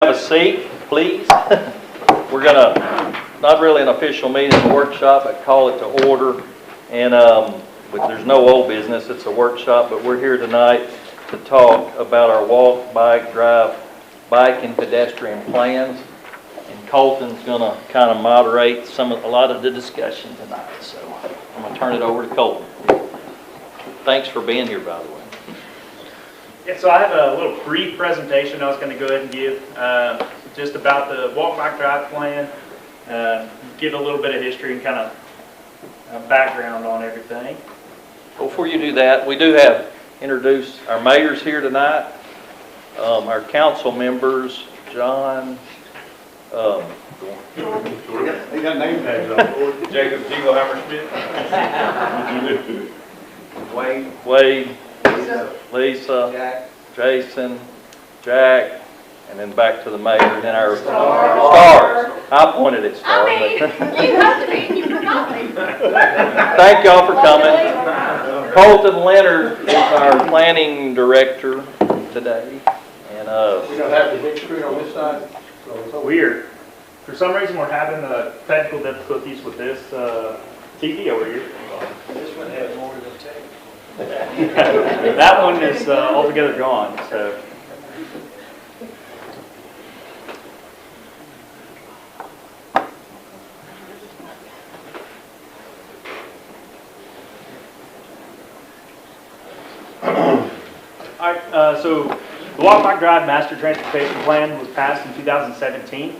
Have a seat, please. We're gonna, not really an official meeting, a workshop, but call it to order. And but there's no old business, it's a workshop, but we're here tonight to talk about our walk, bike, drive, bike and pedestrian plans. And Colton's gonna kind of moderate a lot of the discussion tonight. So I'm gonna turn it over to Colton. Thanks for being here, by the way. Yeah, so I have a little brief presentation I was going to go ahead and give just about the walk, bike, drive plan, give a little bit of history and kind of background on everything. Before you do that, we do have introduced our mayors here tonight, our council members, John, He got name tags on. Jacob Jingleheimer Smith. Wade, Lisa, Jason, Jack, and then back to the mayor, and then our stars. I pointed at stars. You have to be, you forgot me. Thank y'all for coming. Colton Leonard is our planning director today. And We don't have the big screen on this side. So it's over. Weird. For some reason, we're having technical difficulties with this TV over here. This one has more than tape. That one is altogether gone. So. All right, so the Walk, Bike, Drive Master Transportation Plan was passed in 2017,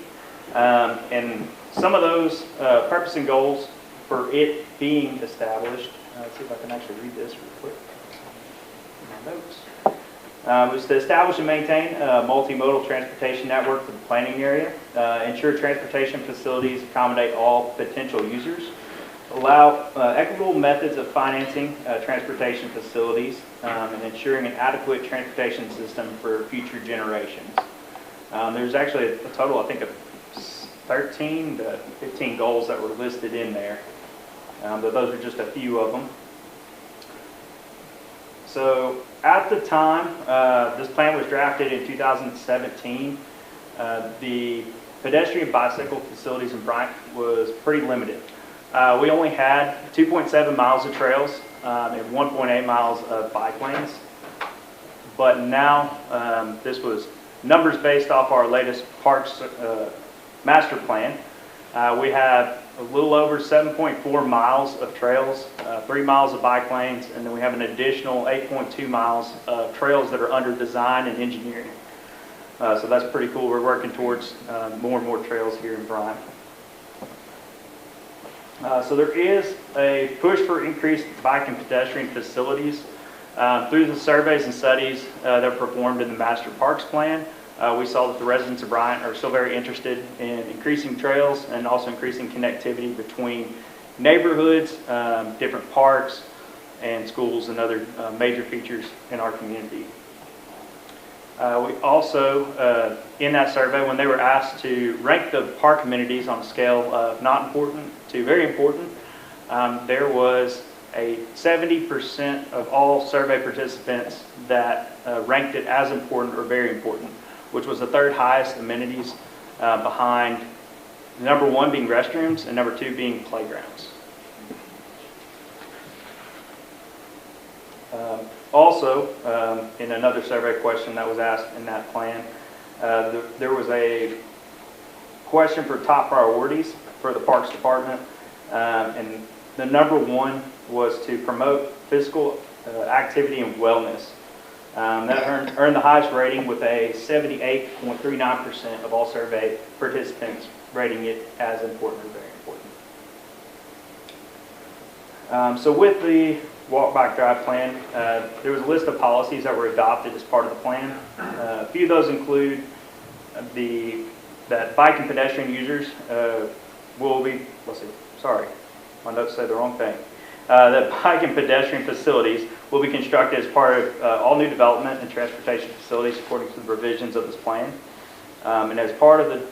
and some of those purpose and goals for it being established. Let's see if I can actually read this real quick. My notes. Was to establish and maintain a multimodal transportation network for the planning area, ensure transportation facilities accommodate all potential users, allow equitable methods of financing transportation facilities, and ensuring an adequate transportation system for future generations. There's actually a total, I think, of 13 to 15 goals that were listed in there, but those are just a few of them. So at the time this plan was drafted in 2017, the pedestrian bicycle facilities in Bryant was pretty limited. We only had 2.7 miles of trails and 1.8 miles of bike lanes. But now, this was numbers based off our latest parks master plan. We have a little over 7.4 miles of trails, 3 miles of bike lanes, and then we have an additional 8.2 miles of trails that are under design and engineering. So that's pretty cool. We're working towards more and more trails here in Bryant. So there is a push for increased bike and pedestrian facilities. Through the surveys and studies that were performed in the Master Parks Plan, we saw that the residents of Bryant are still very interested in increasing trails and also increasing connectivity between neighborhoods, different parks, and schools and other major features in our community. We also, in that survey, when they were asked to rank the park amenities on a scale of not important to very important, there was a 70% of all survey participants that ranked it as important or very important, which was the third highest amenities behind number 1 being restrooms and number 2 being playgrounds. Also, in another survey question that was asked in that plan, there was a question for top priorities for the Parks Department, and the number 1 was to promote physical activity and wellness. That earned the highest rating with a 78.39% of all survey participants rating it as important or very important. So with the Walk, Bike, Drive plan, there was a list of policies that were adopted as part of the plan. A few of those include that bike and pedestrian users will be, my notes say the wrong thing. That bike and pedestrian facilities will be constructed as part of all new development and transportation facilities according to the provisions of this plan. And as part of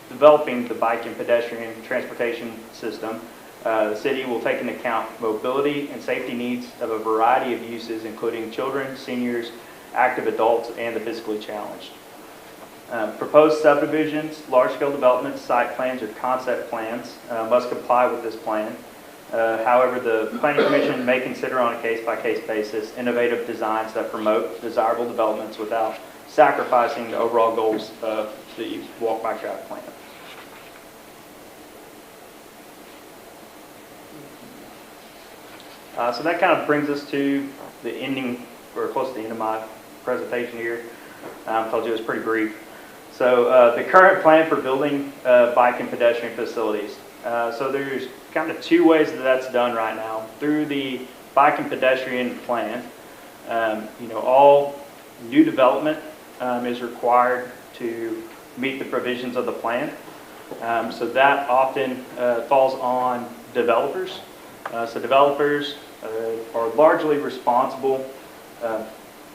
developing the bike and pedestrian transportation system, the city will take into account mobility and safety needs of a variety of uses, including children, seniors, active adults, and the physically challenged. Proposed subdivisions, large-scale development, site plans, or concept plans must comply with this plan. However, the Planning Commission may consider on a case-by-case basis innovative designs that promote desirable developments without sacrificing the overall goals of the walk-by drive plan. So that kind of brings us to the ending, or close to the end of my presentation here. I told you it was pretty brief. So the current plan for building bike and pedestrian facilities. So there's kind of two ways that that's done right now. Through the bike and pedestrian plan, all new development is required to meet the provisions of the plan. So that often falls on developers. So developers are largely responsible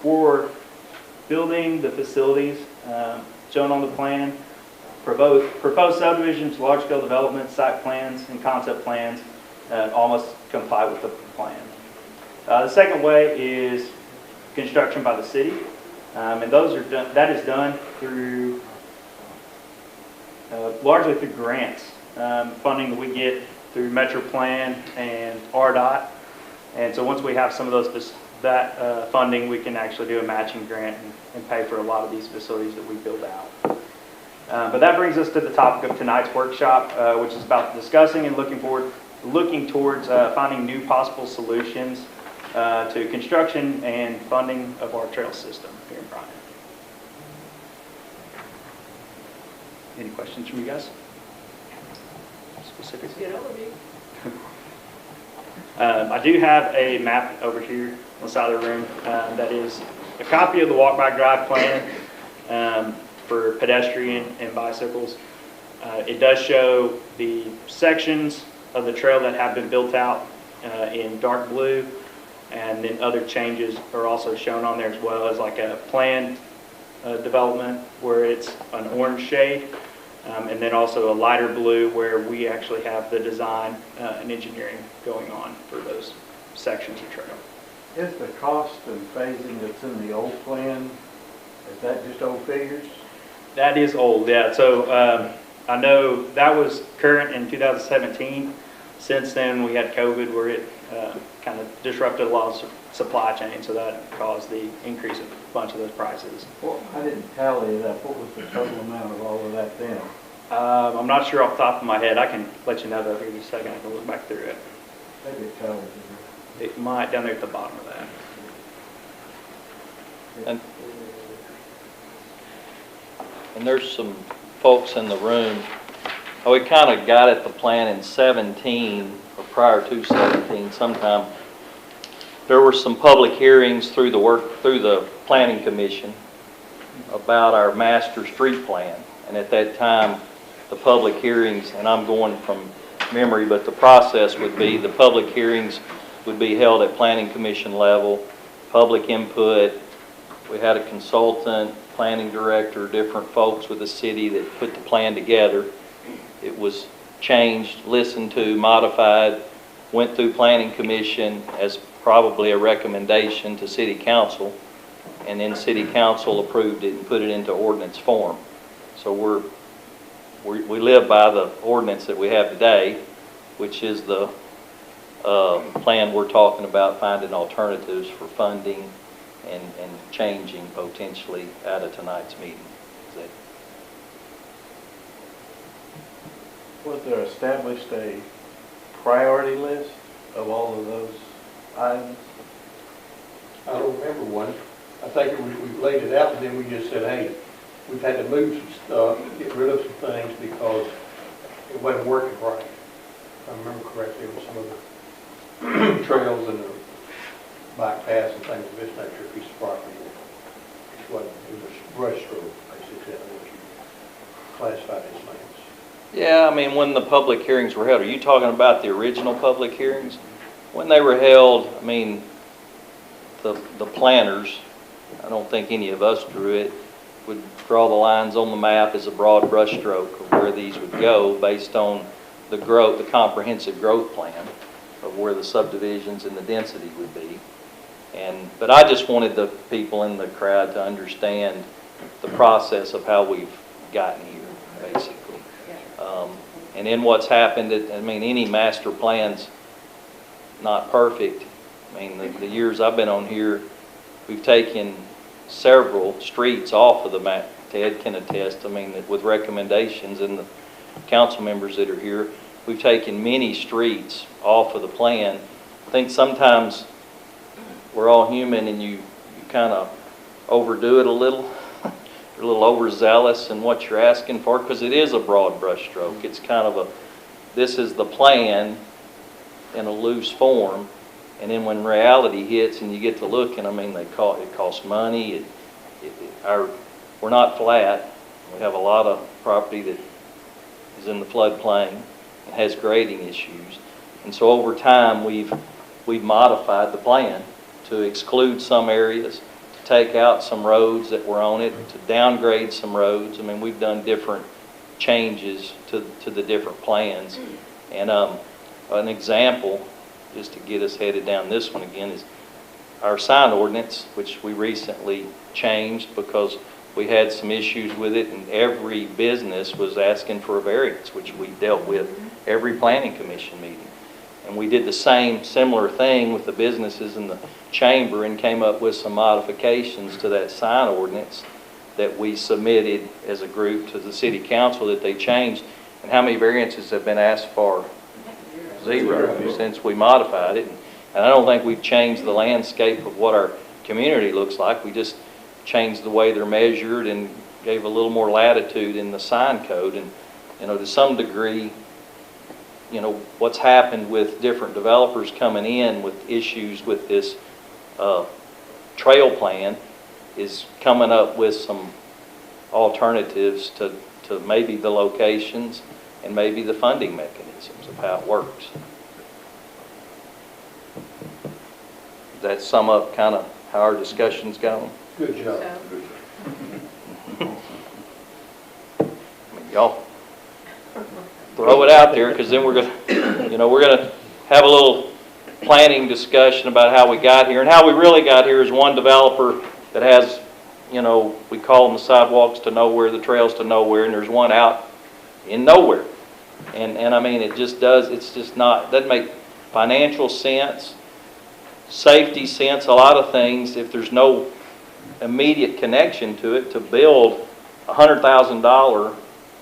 for building the facilities shown on the plan. Proposed subdivisions, large-scale development, site plans, and concept plans all must comply with the plan. The second way is construction by the city, and those are done. That is done through largely through grants, funding that we get through Metro Plan and RDOT. And so once we have some of those funding, we can actually do a matching grant and pay for a lot of these facilities that we build out. But that brings us to the topic of tonight's workshop, which is about discussing and looking towards finding new possible solutions to construction and funding of our trail system here in Bryan. Any questions from you guys? Specifics? I do have a map over here on the side of the room that is a copy of the walk-by drive plan for pedestrian and bicycles. It does show the sections of the trail that have been built out in dark blue, and then other changes are also shown on there, as well as like a planned development where it's an orange shade, and then also a lighter blue where we actually have the design and engineering going on for those sections of trail. Is the cost and phasing that's in the old plan, is that just old figures? That is old, yeah. So I know that was current in 2017. Since then, we had COVID where it kind of disrupted a lot of supply chain, so that caused the increase of a bunch of those prices. Well, I didn't tally it up. What was the total amount of all of that then? I'm not sure off the top of my head. I can let you know that here in a second. I can look back through it. Maybe it tells you. It might down there at the bottom of that. And there's some folks in the room. We kind of got at the plan in 17, or prior to 17 sometime. There were some public hearings through the Planning Commission about our master street plan. And at that time, the public hearings, and I'm going from memory, but the process would be the public hearings would be held at Planning Commission level, public input. We had a consultant, planning director, different folks with the city that put the plan together. It was changed, listened to, modified, went through Planning Commission as probably a recommendation to City Council, and then City Council approved it and put it into ordinance form. So we live by the ordinance that we have today, which is the plan we're talking about, finding alternatives for funding and changing potentially out of tonight's meeting. Was there established a priority list of all of those items? I don't remember one. I think we laid it out, and then we just said, hey, we've had to move some stuff, get rid of some things because it wasn't working right. If I remember correctly, it was some of the trails and the bike paths and things of this nature, a piece of property. It was brush stroke, basically, what you classified as lands. Yeah, I mean, when the public hearings were held, are you talking about the original public hearings? When they were held, I mean, the planners, I don't think any of us drew it, would draw the lines on the map as a broad brush stroke of where these would go based on the growth, the comprehensive growth plan of where the subdivisions and the density would be. But I just wanted the people in the crowd to understand the process of how we've gotten here, basically. And then what's happened, I mean, any master plan's not perfect. I mean, the years I've been on here, we've taken several streets off of the map. Ted can attest, I mean, with recommendations and the council members that are here, we've taken many streets off of the plan. I think sometimes we're all human and you kind of overdo it a little. You're a little overzealous in what you're asking for, because it is a broad brushstroke. It's kind of this is the plan in a loose form, and then when reality hits and you get to looking, I mean, it costs money. We're not flat. We have a lot of property that is in the floodplain and has grading issues, and so over time we've modified the plan to exclude some areas, take out some roads that were on it, to downgrade some roads. I mean, we've done different changes to the different plans. And an example, just to get us headed down this one again, is our sign ordinance, which we recently changed because we had some issues with it, and every business was asking for a variance, which we dealt with every planning commission meeting. And we did the similar thing with the businesses in the chamber and came up with some modifications to that sign ordinance that we submitted as a group to the city council that they changed. And how many variances have been asked for? Zero since we modified it. And I don't think we've changed the landscape of what our community looks like. We just changed the way they're measured and gave a little more latitude in the sign code. And, to some degree, what's happened with different developers coming in with issues with this trail plan is coming up with some alternatives to maybe the locations and maybe the funding mechanisms of how it works. Does that sum up kind of how our discussion's going? Good job. Y'all throw it out there, because then we're gonna have a little planning discussion about how we got here. And how we really got here is one developer that has, we call them the sidewalks to nowhere, the trails to nowhere, and there's one out in nowhere. And I mean, doesn't make financial sense, safety sense, a lot of things, if there's no immediate connection to it, to build a $100,000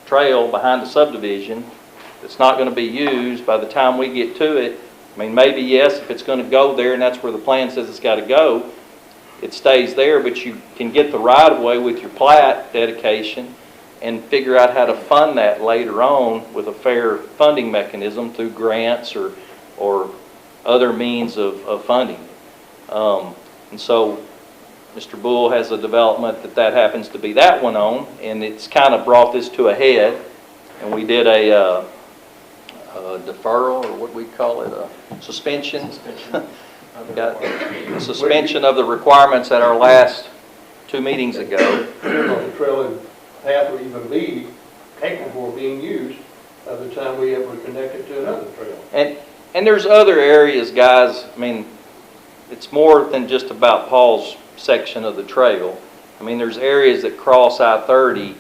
trail behind a subdivision that's not going to be used by the time we get to it. I mean, maybe yes, if it's going to go there and that's where the plan says it's got to go, it stays there, but you can get the right-of-way with your plat dedication and figure out how to fund that later on with a fair funding mechanism through grants or other means of funding. And so Mr. Bull has a development that happens to be that one on, and it's kind of brought this to a head, and we did a deferral, or what we call it, a suspension. Got a suspension of the requirements at our last 2 meetings ago. The trail and path will even be capable of being used by the time we ever connect it to another trail. And there's other areas, guys. I mean, it's more than just about Paul's section of the trail. I mean, there's areas that cross I-30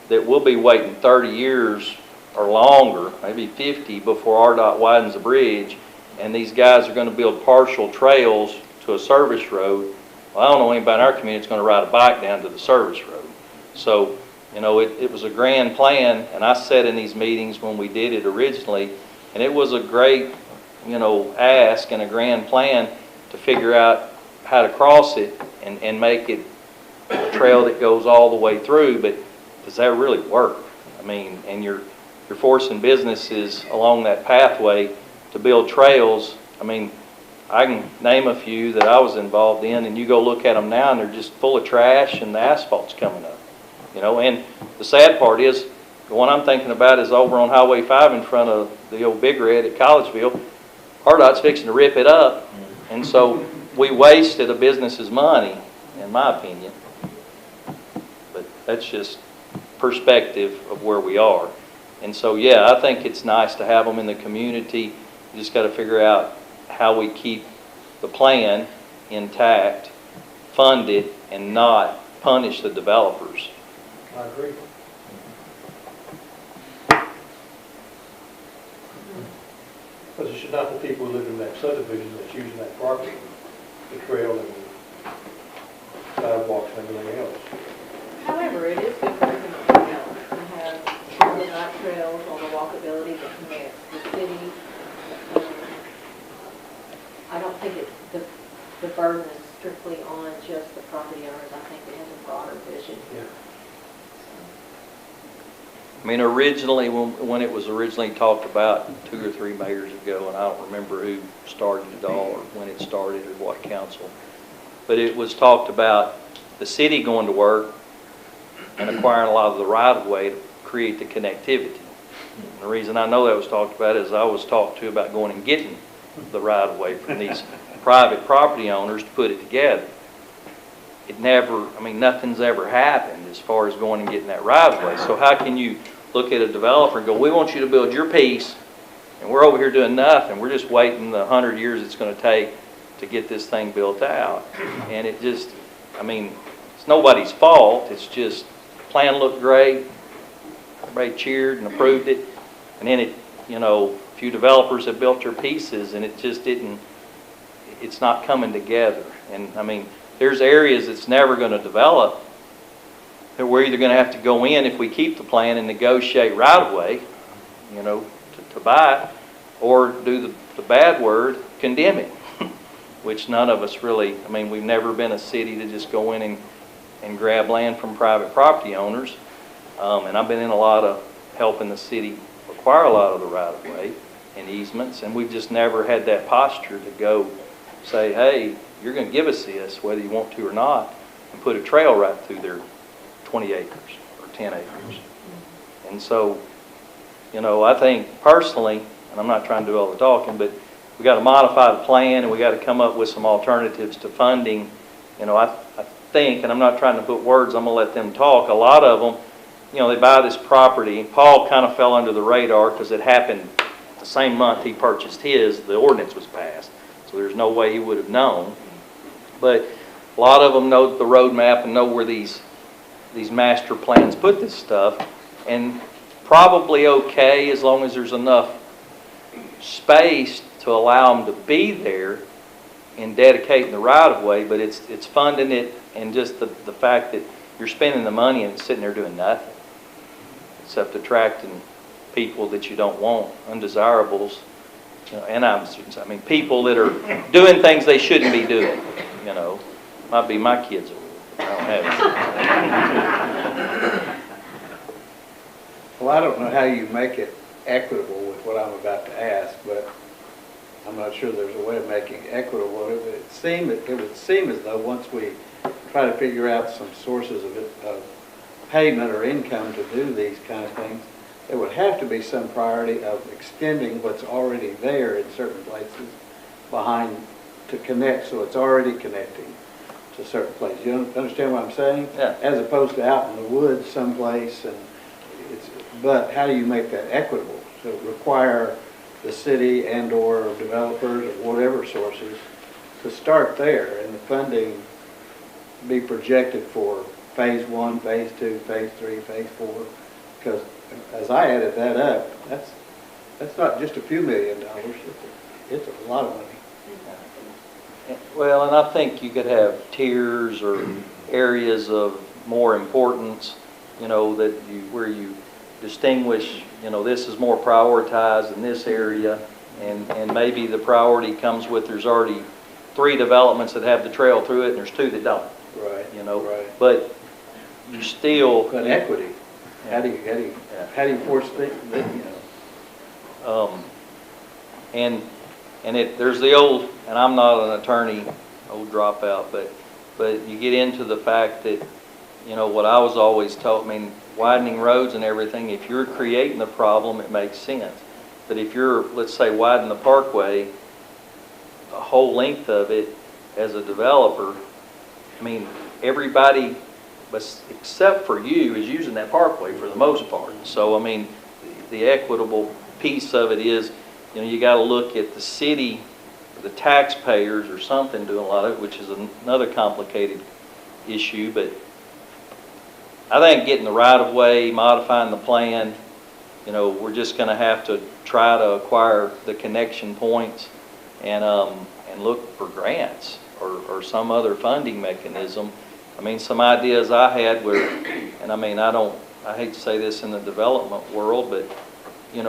that will be waiting 30 years or longer, maybe 50, before RDOT widens the bridge, and these guys are going to build partial trails to a service road. Well, I don't know anybody in our community that's going to ride a bike down to the service road. So, it was a grand plan, and I sat in these meetings when we did it originally, and it was a great, ask and a grand plan to figure out how to cross it and make it a trail that goes all the way through, but does that really work? I mean, and you're forcing businesses along that pathway to build trails. I mean, I can name a few that I was involved in, and you go look at them now and they're just full of trash and the asphalt's coming up. And the sad part is, the one I'm thinking about is over on Highway 5 in front of the old Big Red at Collegeville. RDOT's fixing to rip it up, and so we wasted a business's money, in my opinion. But that's just perspective of where we are. And so, yeah, I think it's nice to have them in the community. You just got to figure out how we keep the plan intact, fund it, and not punish the developers. I agree. Because it should not the people who live in that subdivision that's using that property, the trail and the sidewalks and everything else. However, it is good for economic development to have the night trails or the walkability that connects the city. Um, I don't think the burden is strictly on just the property owners. I think it has a broader vision. Yeah. I mean, originally, when it was originally talked about 2 or 3 mayors ago, and I don't remember who started it all or when it started or what council, but it was talked about the city going to work and acquiring a lot of the right-of-way to create the connectivity. And the reason I know that was talked about is I was talked to about going and getting the right-of-way from these private property owners to put it together. It never, I mean, nothing's ever happened as far as going and getting that right-of-way. So how can you look at a developer and go, we want you to build your piece, and we're over here doing nothing. We're just waiting the 100 years it's going to take to get this thing built out. And it just, I mean, it's nobody's fault. It's just, the plan looked great. Everybody cheered and approved it. And then it, you know, a few developers have built their pieces, and it just didn't, it's not coming together. And I mean, there's areas that's never going to develop that we're either going to have to go in if we keep the plan and negotiate right-of-way, you know, to buy it, or do the bad word, condemn it, which none of us really, I mean, we've never been a city to just go in and grab land from private property owners. And I've been in a lot of helping the city acquire a lot of the right-of-way and easements, and we've just never had that posture to go say, hey, you're going to give us this, whether you want to or not, and put a trail right through their 20 acres or 10 acres. And so, you know, I think personally, and I'm not trying to do all the talking, but we got to modify the plan and we got to come up with some alternatives to funding. You know, I think, and I'm not trying to put words, I'm going to let them talk, a lot of them, you know, they buy this property, and Paul kind of fell under the radar because it happened the same month he purchased his, the ordinance was passed. So there's no way he would have known. But a lot of them know the roadmap and know where these master plans put this stuff, and probably okay as long as there's enough space to allow them to be there and dedicating the right-of-way, but it's funding it, and just the fact that you're spending the money and it's sitting there doing nothing except attracting people that you don't want, undesirables, you know, and I mean people that are doing things they shouldn't be doing, you know. Might be my kids. I don't have it. Well, I don't know how you make it equitable with what I'm about to ask, but I'm not sure there's a way of making it equitable. It would seem as though once we try to figure out some sources of payment or income to do these kind of things, there would have to be some priority of extending what's already there in certain places behind to connect, so it's already connecting to certain places. You understand what I'm saying? Yeah. As opposed to out in the woods someplace, and but how do you make that equitable? So require the city and/or developers or whatever sources to start there, and the funding be projected for phase 1, phase 2, phase 3, phase 4. Because as I added that up, that's not just a few $1 million. It's a lot of money. Well, and I think you could have tiers or areas of more importance, you know, that where you distinguish, you know, this is more prioritized in this area, and maybe the priority comes with there's already 3 developments that have the trail through it, and there's 2 that don't. Right. You know, right. But you still. But equity. How do you force things? You know. And there's the old, and I'm not an attorney, old dropout, but you get into the fact that, you know, what I was always told, I mean, widening roads and everything, if you're creating the problem, it makes sense. But if you're, let's say, widening the parkway, the whole length of it, as a developer, I mean, everybody, except for you, is using that parkway for the most part. So, I mean, the equitable piece of it is, you know, you got to look at the city, the taxpayers or something doing a lot of it, which is another complicated issue. But I think getting the right of way, modifying the plan, we're just gonna have to try to acquire the connection points and look for grants or some other funding mechanism. I mean, some ideas I had were, and I mean, I hate to say this in the development world, but,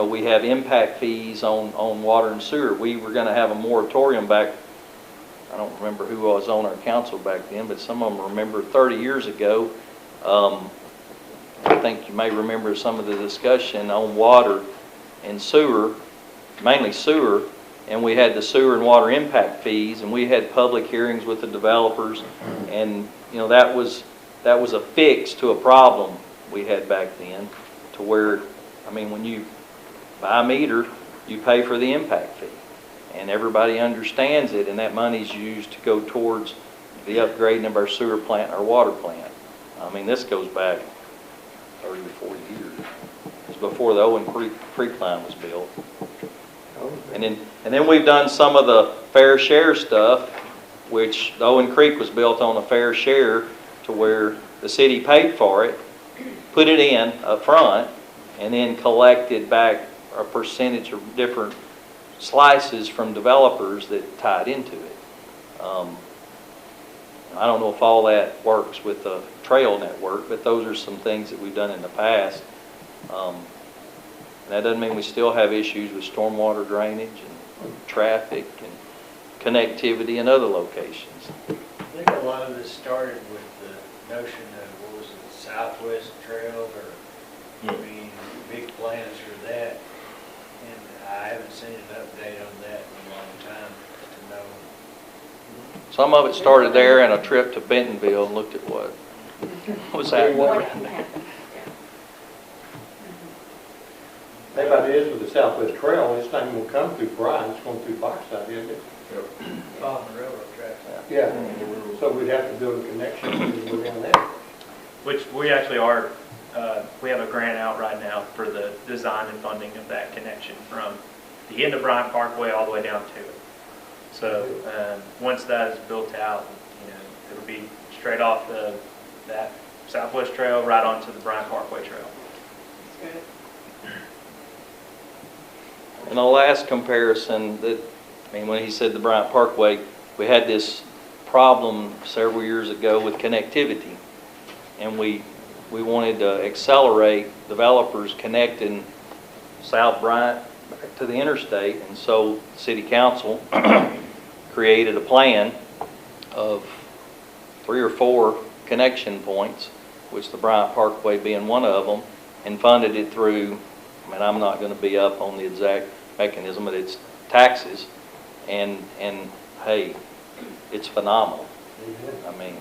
we have impact fees on water and sewer. We were gonna have a moratorium back, I don't remember who was on our council back then, but some of them remember 30 years ago. I think you may remember some of the discussion on water and sewer, mainly sewer, and we had the sewer and water impact fees, and we had public hearings with the developers, and, that was a fix to a problem we had back then, to where, I mean, when you buy a meter, you pay for the impact fee, and everybody understands it, and that money's used to go towards the upgrading of our sewer plant, our water plant. I mean, this goes back 30 or 40 years. It was before the Owen Creek line was built. And then we've done some of the fair share stuff, which the Owen Creek was built on a fair share, to where the city paid for it, put it in up front, and then collected back a percentage of different slices from developers that tied into it. I don't know if all that works with the trail network, but those are some things that we've done in the past. That doesn't mean we still have issues with stormwater drainage and traffic and connectivity in other locations. I think a lot of this started with the notion of, what was it, Southwest Trail, or, I mean, big plans for that. And I haven't seen an update on that in a long time to know. Some of it started there, and a trip to Bentonville and looked at what was happening. What happened? Thing about it is with the Southwest Trail, it's not even gonna come through Bryan, it's going through Boxside, isn't it? On the railroad tracks. Yeah, so we'd have to build a connection within that. Which we actually are, we have a grant out right now for the design and funding of that connection from the end of Bryant Parkway all the way down to it. So once that is built out, it'll be straight off that Southwest Trail right onto the Bryant Parkway Trail. That's good. And the last comparison that, I mean, when he said the Bryant Parkway, we had this problem several years ago with connectivity. And we wanted to accelerate developers connecting South Bryant back to the interstate. And so City Council created a plan of 3 or 4 connection points, which the Bryant Parkway being one of them, and funded it through, I mean, I'm not going to be up on the exact mechanism, but it's taxes, and hey, it's phenomenal. I mean,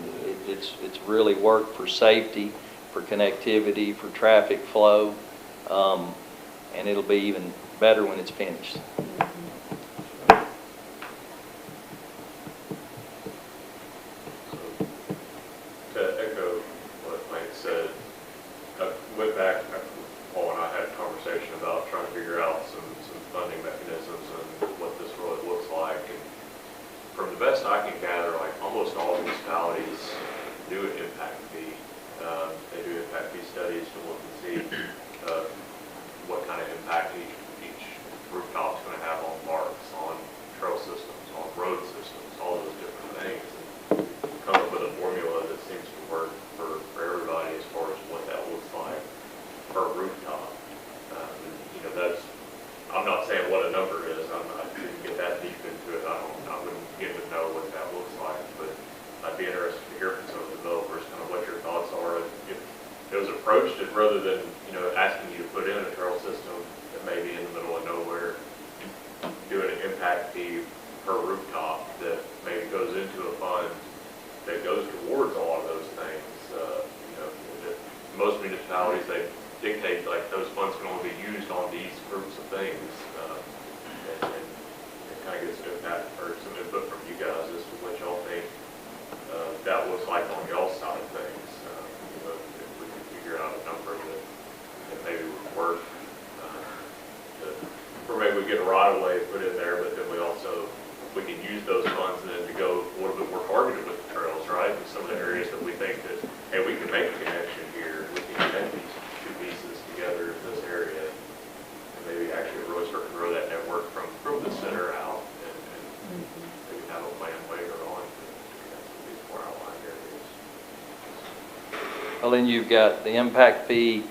it's really worked for safety, for connectivity, for traffic flow, and it'll be even better when it's finished. To echo what Lance said, I went back, Paul and I had a conversation about trying to figure out some funding mechanisms and what this really looks like. And from the best I can gather, like almost all municipalities do an impact fee. They do impact fee studies to look and see what kind of impact each rooftop is going to have on parks, on trail systems, on road systems, all those different things. And come up with a formula that seems to work for everybody as far as what that looks like per rooftop. That's, I'm not saying what a number is. I didn't get that deep into it. I wouldn't begin to know what that looks like, but I'd be interested to hear from some of the developers kind of what your thoughts are. If it was approached as rather than, asking you to put in a trail system that may be in the middle of nowhere, doing an impact fee per rooftop that maybe goes into a fund that goes towards a lot of those things. Most municipalities, they dictate like those funds can only be used on these groups of things. And it kind of gets impact or some input from you guys as to what y'all think that looks like on y'all's side of things. If we can figure out a number that maybe would work, or maybe we get a right of way put in there, but then we can use those funds and then to go a little bit more targeted with the trails, right? In some of the areas that we think that, hey, we can make a connection here, Well, then you've got the impact fee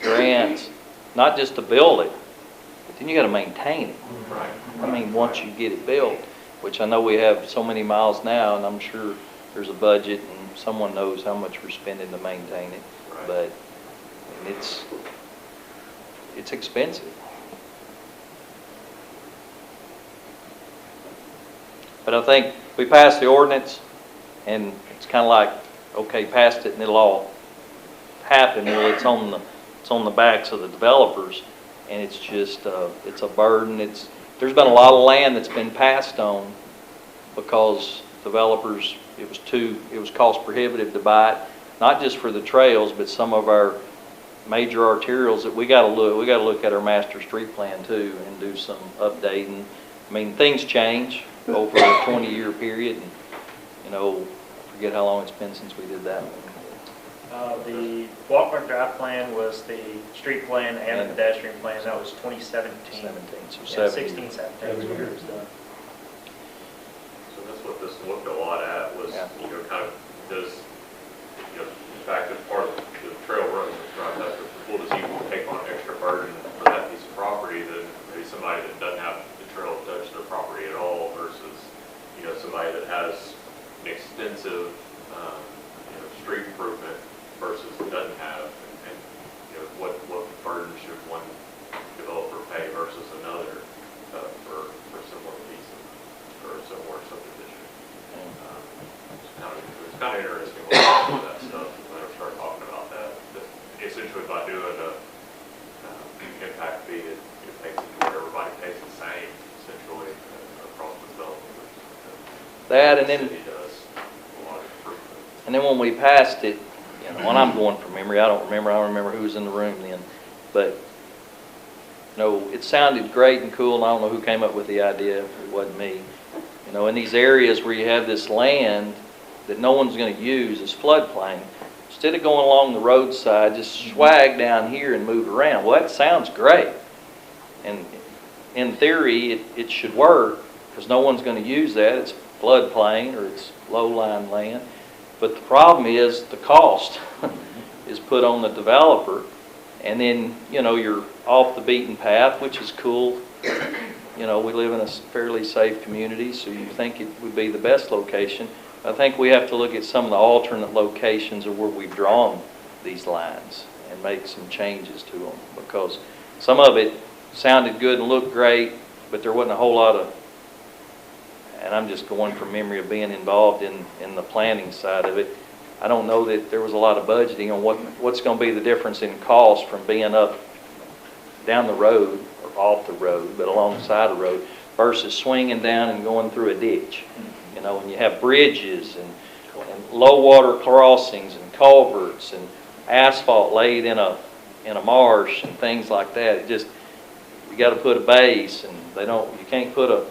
grants, not just to build it, but then you gotta maintain it. Right. I mean, once you get it built, which I know we have so many miles now, and I'm sure there's a budget and someone knows how much we're spending to maintain it. Right. But I mean, it's expensive. But I think we passed the ordinance, and it's kind of like, okay, passed it and it'll all happen. Well, it's on the backs of the developers, and it's just, it's a burden. There's been a lot of land that's been passed on because developers, it was cost prohibitive to buy it, not just for the trails, but some of our major arterials that we gotta look at our master street plan too and do some updating. I mean, things change over a 20-year period, and, you know, I forget how long it's been since we did that one. The Walkman Drive plan was the street plan and the pedestrian plan. That was 2017. 17, so Yeah, 7 16, years. 17 years done. So that's what this looked a lot at was, Yeah. you know, kind of does, you know, the fact that part of the trail runs, right, that's what does he take on an extra burden for that piece of property than maybe somebody that doesn't have the trail to touch their property at all versus, you know, somebody that has an extensive, you know, street improvement versus doesn't have, and, you know, what burden should one developer pay versus another for similar pieces, or similar subdivision. It's kind of interesting when we talk about that stuff, when I start talking about that. Essentially, by doing a impact fee, it makes it to where everybody pays the same, essentially, across the development. That, and then The city does a lot of improvement. And then when we passed it, you know, and I'm going from memory, I don't remember who was in the room then, but, you know, it sounded great and cool, and I don't know who came up with the idea, if it wasn't me. You know, in these areas where you have this land that no one's gonna use as floodplain, instead of going along the roadside, just swag down here and move around. Well, that sounds great. And in theory, it should work, because no one's gonna use that. It's floodplain, or it's low-lying land. But the problem is the cost is put on the developer, and then, you know, you're off the beaten path, which is cool. You know, we live in a fairly safe community, so you think it would be the best location. I think we have to look at some of the alternate locations of where we've drawn these lines and make some changes to them, because some of it sounded good and looked great, but there wasn't a whole lot of, and I'm just going from memory of being involved in the planning side of it. I don't know that there was a lot of budgeting on what's going to be the difference in cost from being up down the road, or off the road, but alongside the road, versus swinging down and going through a ditch. You know, and you have bridges and low water crossings and culverts and asphalt laid in a marsh and things like that. It just, you got to put a base, and you can't put a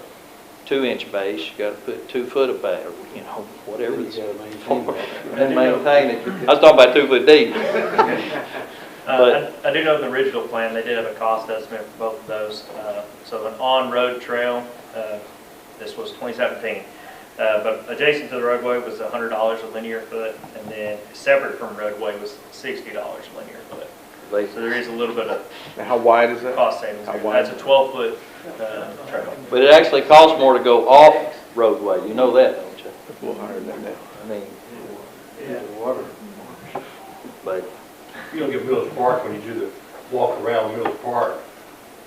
2-inch base, you got to put 2 foot of base, you know, whatever. You gotta maintain that. And maintain it. I was talking about 2 foot deep. I do know in the original plan, they did have a cost estimate for both of those. So an on-road trail, this was 2017. But adjacent to the roadway was $100 a linear foot, and then separate from roadway was $60 a linear foot. So there is a little bit of Now, how wide is that? cost savings How there. wide? That's a 12-foot trail. But it actually costs more to go off roadway, you know that, don't you? It's a little higher than that. I mean, Water. but, You don't get Mills Park when you do the walk around Mills Park.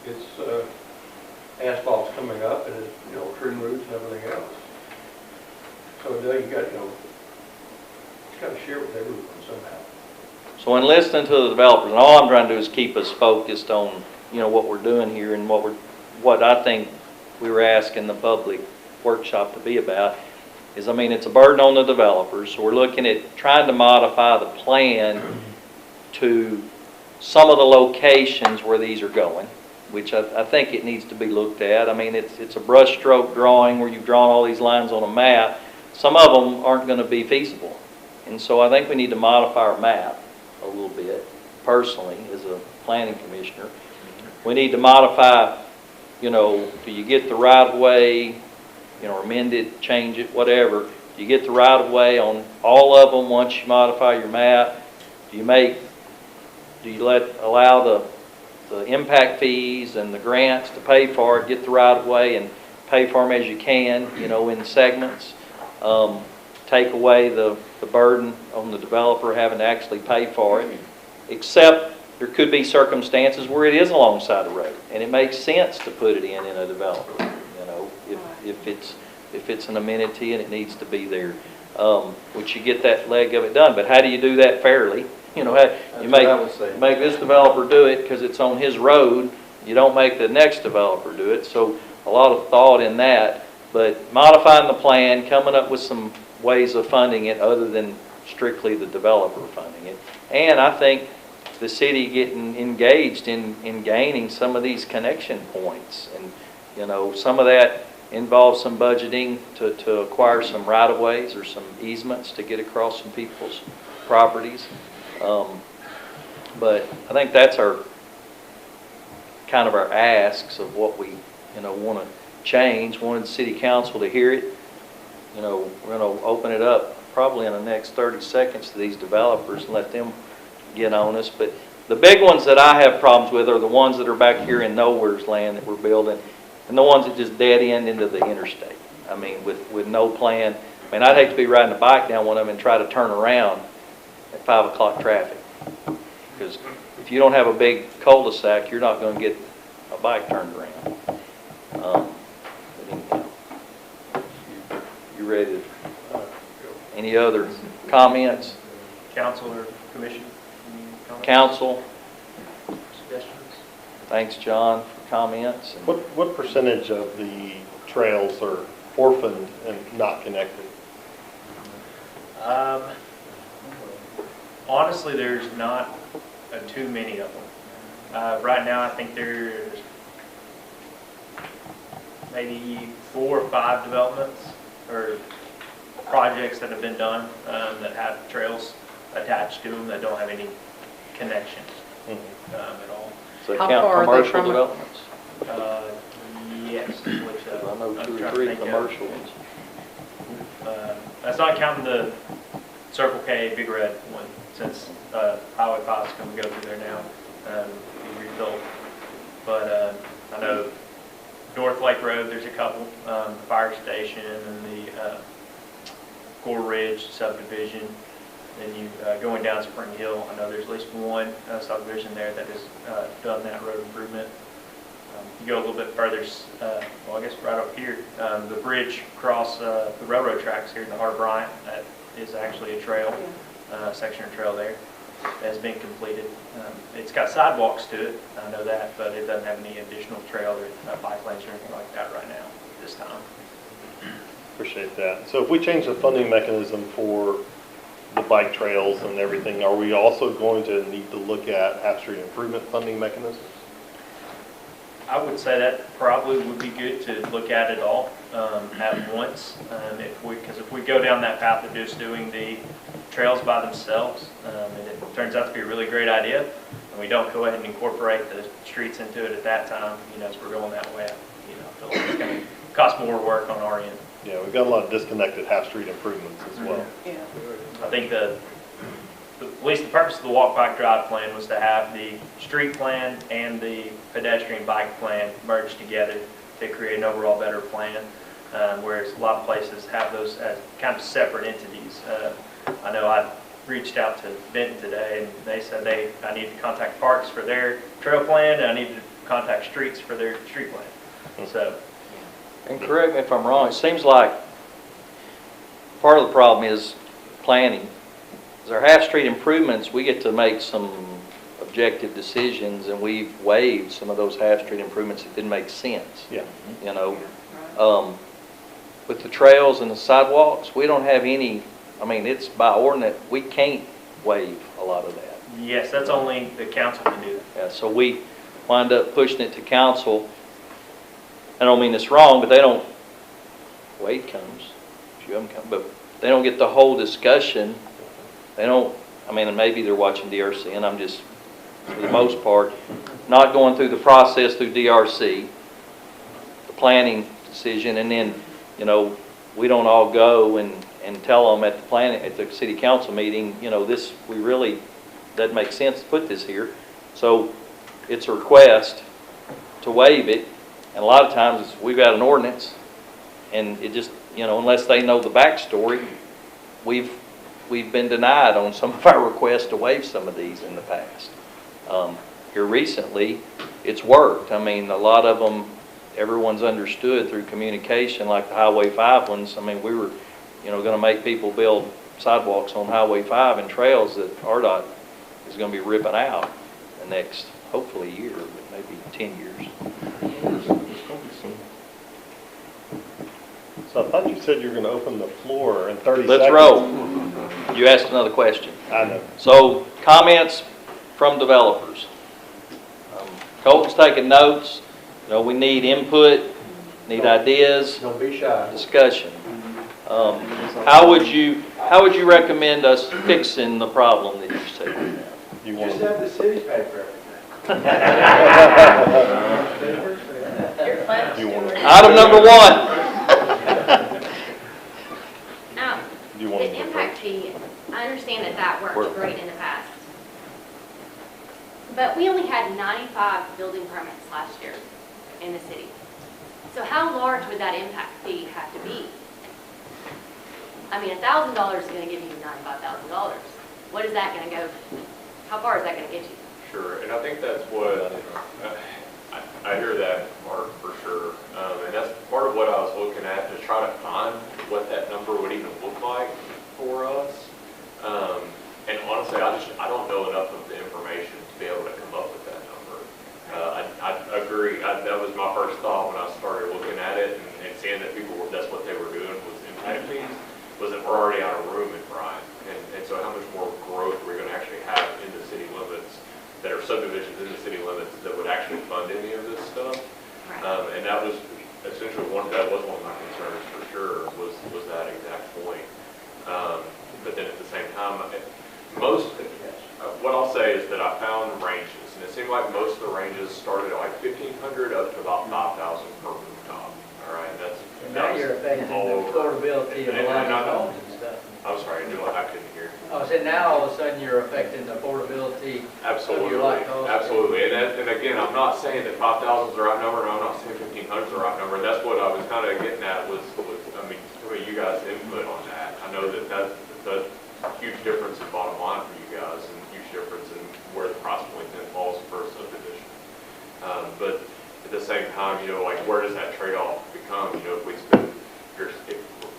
It's, asphalt's coming up and it's, you know, tree roots and everything else. So now you got, you know, you got to share with everyone somehow. so in listening to the developers, and all I'm trying to do is keep us focused on, you know, what we're doing here and what I think we were asking the public workshop to be about, is, I mean, it's a burden on the developers, so we're looking at trying to modify the plan to some of the locations where these are going, which I think it needs to be looked at. I mean, it's a brush stroke drawing where you've drawn all these lines on a map. Some of them aren't going to be feasible. And so I think we need to modify our map a little bit, personally, as a planning commissioner. We need to modify, you know, do you get the right-of-way, you know, amend it, change it, whatever. Do you get the right-of-way on all of them once you modify your map? Do you allow the impact fees and the grants to pay for it, get the right of way and pay for them as you can, in segments? Take away the burden on the developer having to actually pay for it, except there could be circumstances where it is alongside the road, and it makes sense to put it in a developer, if it's an amenity and it needs to be there, which you get that leg of it done. But how do you do that fairly? You make this developer do it because it's on his road. You don't make the next developer do it. So a lot of thought in that, but modifying the plan, coming up with some ways of funding it other than strictly the developer funding it. And I think the city getting engaged in gaining some of these connection points. And, some of that involves some budgeting to acquire some right-of-ways or some easements to get across some people's properties. But I think that's kind of our asks of what we, want to change. Wanted the city council to hear it. We're going to open it up probably in the next 30 seconds to these developers and let them get on us. But the big ones that I have problems with are the ones that are back here in Nowhere's land that we're building, and the ones that just dead end into the interstate. I mean, with no plan. I mean, I'd hate to be riding a bike down one of them and try to turn around at 5 o'clock traffic. Because if you don't have a big cul-de-sac, you're not going to get a bike turned around. But anyhow, you ready to, any other comments? Council or commission? Any comments? Council? Suggestions? Thanks, John, for comments. What percentage of the trails are orphaned and not connected? Honestly, there's not too many of them. Right now, I think there's maybe 4 or 5 developments or projects that have been done that have trails attached to them that don't have any connections at all. So How count far are they commercial from it? developments? Yes, which I know I'm 2 or trying to 3 think of. commercial ones. That's not counting the Circle K Big Red one, since Highway 5 is going to go through there now, be rebuilt. But I know North Lake Road, there's a couple, the fire station and the Gore Ridge subdivision. Then you going down Spring Hill, I know there's at least one subdivision there that has done that road improvement. You go a little bit further, well, I guess right up here, the bridge across the railroad tracks here in the heart of Bryant, that is actually a trail, section of trail there that has been completed. It's got sidewalks to it, I know that, but it doesn't have any additional trail or bike lanes or anything like that right now, this time. Appreciate that. So if we change the funding mechanism for the bike trails and everything, are we also going to need to look at Half Street improvement funding mechanisms? I would say that probably would be good to look at it all at once. Because if we go down that path of just doing the trails by themselves, and it turns out to be a really great idea, and we don't go ahead and incorporate the streets into it at that time, as we're going that way, I feel like it's going to cost more work on our end. Yeah, we've got a lot of disconnected Half Street improvements as well. Yeah. I think at least the purpose of the walk, bike, drive plan was to have the street plan and the pedestrian bike plan merged together to create an overall better plan, whereas a lot of places have those as kind of separate entities. I know I reached out to Benton today, and they said I need to contact Parks for their trail plan, and I need to contact Streets for their street plan. So. And correct me if I'm wrong, it seems like part of the problem is planning. As our half-street improvements, we get to make some objective decisions, and we've waived some of those half-street improvements that didn't make sense. Yeah. With the trails and the sidewalks, we don't have any, it's by ordinance, we can't waive a lot of that. Yes, that's only the council can do that. Yeah, so we wind up pushing it to council. I don't mean this wrong, but they don't, Wade comes, a few of them come, but they don't get the whole discussion. They don't, and maybe they're watching DRC, and I'm just, for the most part, not going through the process through DRC, the planning decision, and then, we don't all go and tell them at the city council meeting, we really doesn't make sense to put this here. So it's a request to waive it, and a lot of times we've got an ordinance, and it just, unless they know the backstory, we've been denied on some of our requests to waive some of these in the past. Here recently, it's worked. I mean, a lot of them, everyone's understood through communication, like the Highway 5 ones. I mean, we were, going to make people build sidewalks on Highway 5 and trails that RDOT is going to be ripping out the next, hopefully, year, but maybe 10 years. So I thought you said you were going to open the floor in 30 seconds. Let's roll. You asked another question. I know. So, comments from developers. Colton's taking notes. We need input, need ideas, Don't be shy. discussion. How would you recommend us fixing the problem that you see? You want Just have the city pay for everything. you want Item number 1. Now, you want the impact fee, I understand that worked great in the past. But we only had 95 building permits last year in the city. So how large would that impact fee have to be? I mean, $1,000 is going to give you $95,000. What is that going to go, how far is that going to get you? Sure, and I think that's what, I hear that, Mark, for sure. And that's part of what I was looking at, to try to find what that number would even look like for us. And honestly, I don't know enough of the information to be able to come up with that number. I agree, that was my first thought when I started looking at it and seeing that that's what they were doing was impact fees, was that we're already out of room in Bryan. And so how much more growth are we going to actually have in the city limits, that are subdivisions in the city limits that would actually fund any of this stuff? Right. And that was essentially that was one of my concerns for sure, was that exact point. But then at the same time, what I'll say is that I found ranges, and it seemed like most of the ranges started at like 1,500 up to about 5,000 per rooftop. All right, Now you're affecting the affordability of a lot of homes and stuff. I'm sorry, I couldn't hear. I said now all of a sudden you're affecting the affordability. Absolutely, like those. absolutely. And again, I'm not saying that 5,000 is the right number, and I'm not saying 1,500 is the right number. That's what I was kind of getting at was, I mean, some of you guys' input on that. I know that's a huge difference in bottom line for you guys, and a huge difference in where the price point then falls for a subdivision. But at the same time, like where does that trade-off become? If we're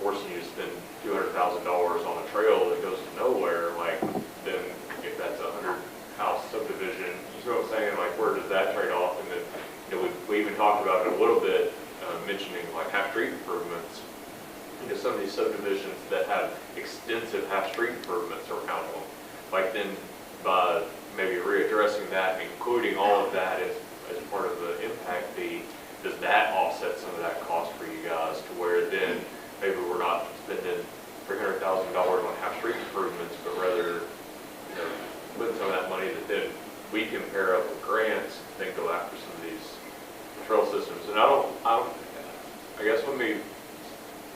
forcing you to spend $200,000 on a trail that goes nowhere, like then if that's a 100-house subdivision, you see what I'm saying? Like where does that trade off? And then we even talked about it a little bit, mentioning like half-street improvements. Some of these subdivisions that have extensive half-street improvements around them, like then by maybe readdressing that and including all of that as part of the impact fee, does that offset some of that cost for you guys to where then maybe we're not spending $300,000 on half-street improvements, but rather, putting some of that money that then we can pair up with grants, then go after some of these trail systems. And I guess let me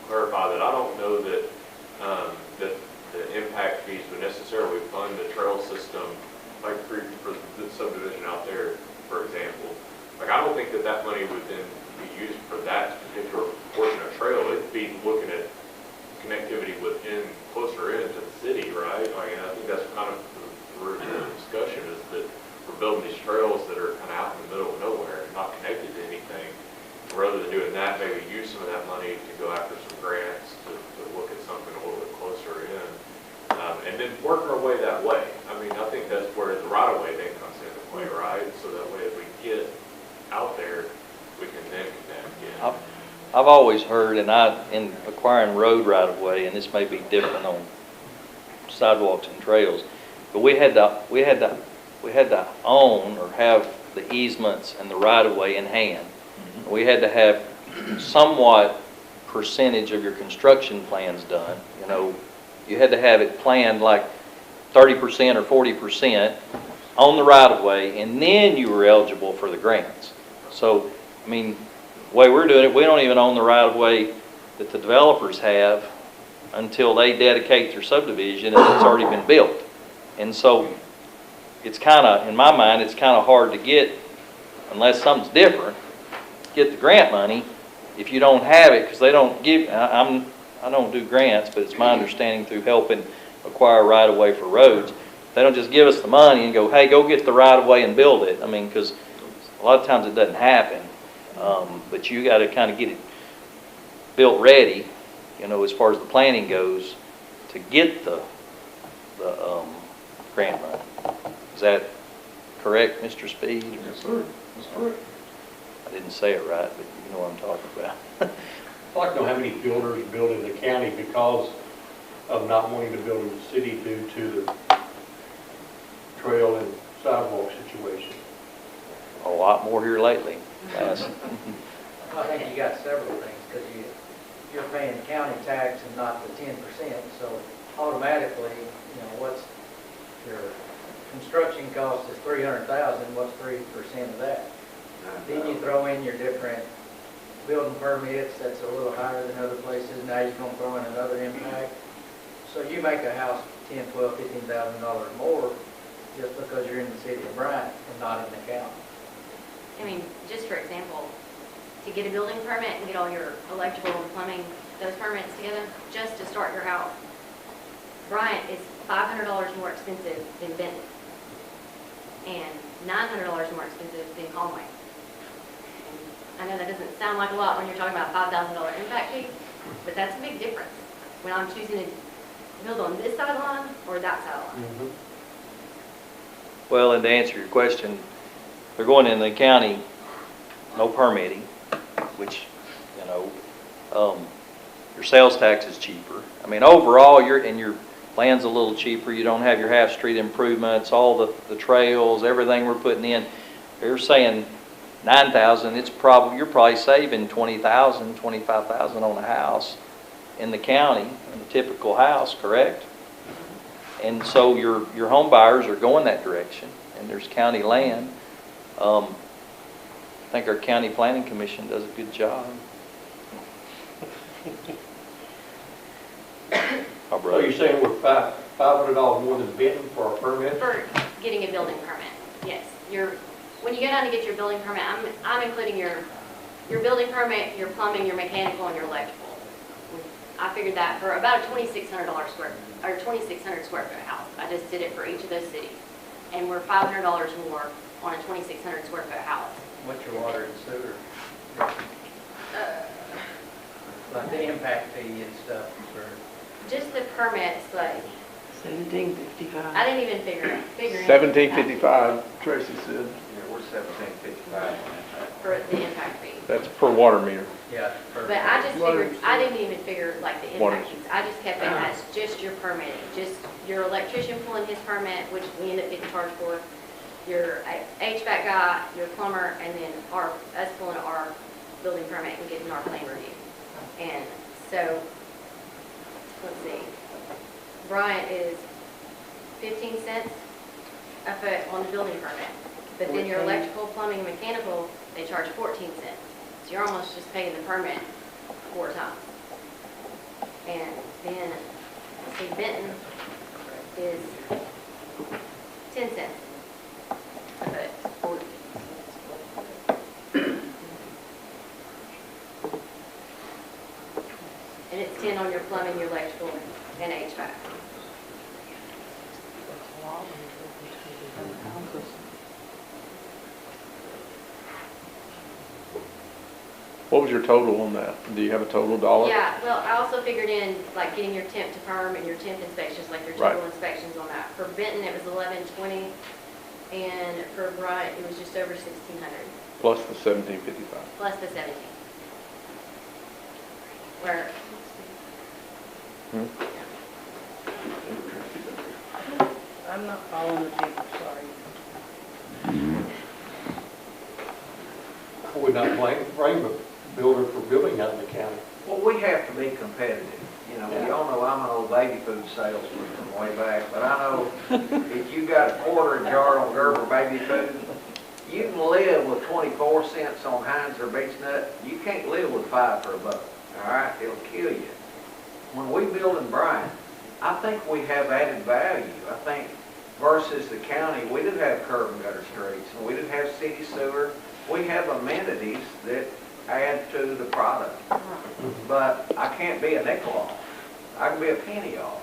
clarify that I don't know that that the impact fees would necessarily fund the trail system, like for the subdivision out there, for example. Like I don't think that money would then be used for that particular portion of trail. It'd be looking at connectivity closer into the city, right? I think that's kind of the root of the discussion, is that we're building these trails that are kind of out in the middle of nowhere, not connected to anything. Rather than doing that, maybe use some of that money to go after some grants to look at something a little bit closer in, and then work our way that way. I mean, I think that's where the right-of-way then comes into play, right? So that way, if we get out there, we can then connect again. I've always heard, in acquiring road right-of-way, and this may be different on sidewalks and trails, but we had to own or have the easements and the right-of-way in hand. We had to have somewhat percentage of your construction plans done. You had to have it planned like 30% or 40% on the right-of-way, and then you were eligible for the grants. So, I mean, the way we're doing it, we don't even own the right-of-way that the developers have until they dedicate their subdivision and it's already been built. And so it's kind of, in my mind, it's kind of hard to get, unless something's different, get the grant money if you don't have it, because they don't give, I don't do grants, but it's my understanding through helping acquire right-of-way for roads, they don't just give us the money and go, hey, go get the right-of-way and build it. I mean, because a lot of times it doesn't happen, but you got to kind of get it built ready, as far as the planning goes, to get the grant money. Is that correct, Mr. Speed? Yes, sir. That's correct. I didn't say it right, but you know what I'm talking about. I'd like to know how many builders build in the county because of not wanting to build in the city due to the trail and sidewalk situation. A lot more here lately. Yes. I think you got several things, because you're paying county tax and not the 10%, so automatically, what's your construction cost is $300,000, what's 3% of that? Then you throw in your different building permits, that's a little higher than other places, now you're gonna throw in another impact. So you make a house $10,000, $12,000, $15,000 more just because you're in the city of Bryant and not in the county. I mean, just for example, to get a building permit and get all your electrical and plumbing, those permits together, just to start your house, Bryant is $500 more expensive than Benton, and $900 more expensive than Conway. I know that doesn't sound like a lot when you're talking about a $5,000 impact fee, but that's a big difference when I'm choosing to build on this sideline or that sideline. Well, and to answer your question, they're going in the county, no permitting, which, your sales tax is cheaper. I mean, overall, your land's a little cheaper. You don't have your half-street improvements, all the trails, everything we're putting in. They're saying $9,000, you're probably saving $20,000, $25,000 on a house in the county, in a typical house, correct? And so your home buyers are going that direction, and there's county land. I think our county planning commission does a good job. So you're saying we're $500 more than Benton for a permit? For getting a building permit, yes. When you go down to get your building permit, I'm including your building permit, your plumbing, your mechanical, and your electrical. I figured that for about a $2,600 2,600 square foot house. I just did it for each of those cities, and we're $500 more on a 2,600 square foot house. What's your water and sewer? Like the impact fee and stuff for... Just the permits, like, $17.55. I didn't even figure in. $17.55, Tracy said. Yeah, we're $17.55 For the impact fee. That's per water meter. Yeah. But I just figured, I didn't even figure like the Water. impact fees. I just kept it as just your permitting, just your electrician pulling his permit, which we end up getting charged for, your HVAC guy, your plumber, and then us pulling our building permit and getting our plan review. And so, let's see, Bryant is 15 cents a foot on the building permit. But then your electrical, plumbing, and mechanical, they charge 14 cents. So you're almost just paying the permit 4 times. And then, let's see, Benton is 10 cents a foot. And it's 10 on your plumbing, your electrical, and HVAC. What was your total on that? Do you have a total dollar? Yeah, well, I also figured in, like, getting your temp to perm and your temp inspections, like your total inspections on that. For Benton, it was $1,120, and for Bryant, it was just over $1,600, Plus the $17.55. plus the 17. Where, I'm not following the people, sorry. We're not blame the builder for building out in the county. Well, we have to be competitive. Y'all know I'm an old baby food salesman from way back, but I know if you got a quarter jar on Gerber baby food, you can live with 24 cents on Heinz or Beech Nut. You can't live with 5 for a buck. All right, it'll kill you. When we build in Bryant, I think we have added value. I think versus the county, we do have curb and gutter streets, and we do have city sewer. We have amenities that add to the product. But I can't be a nickel off. I can be a penny off.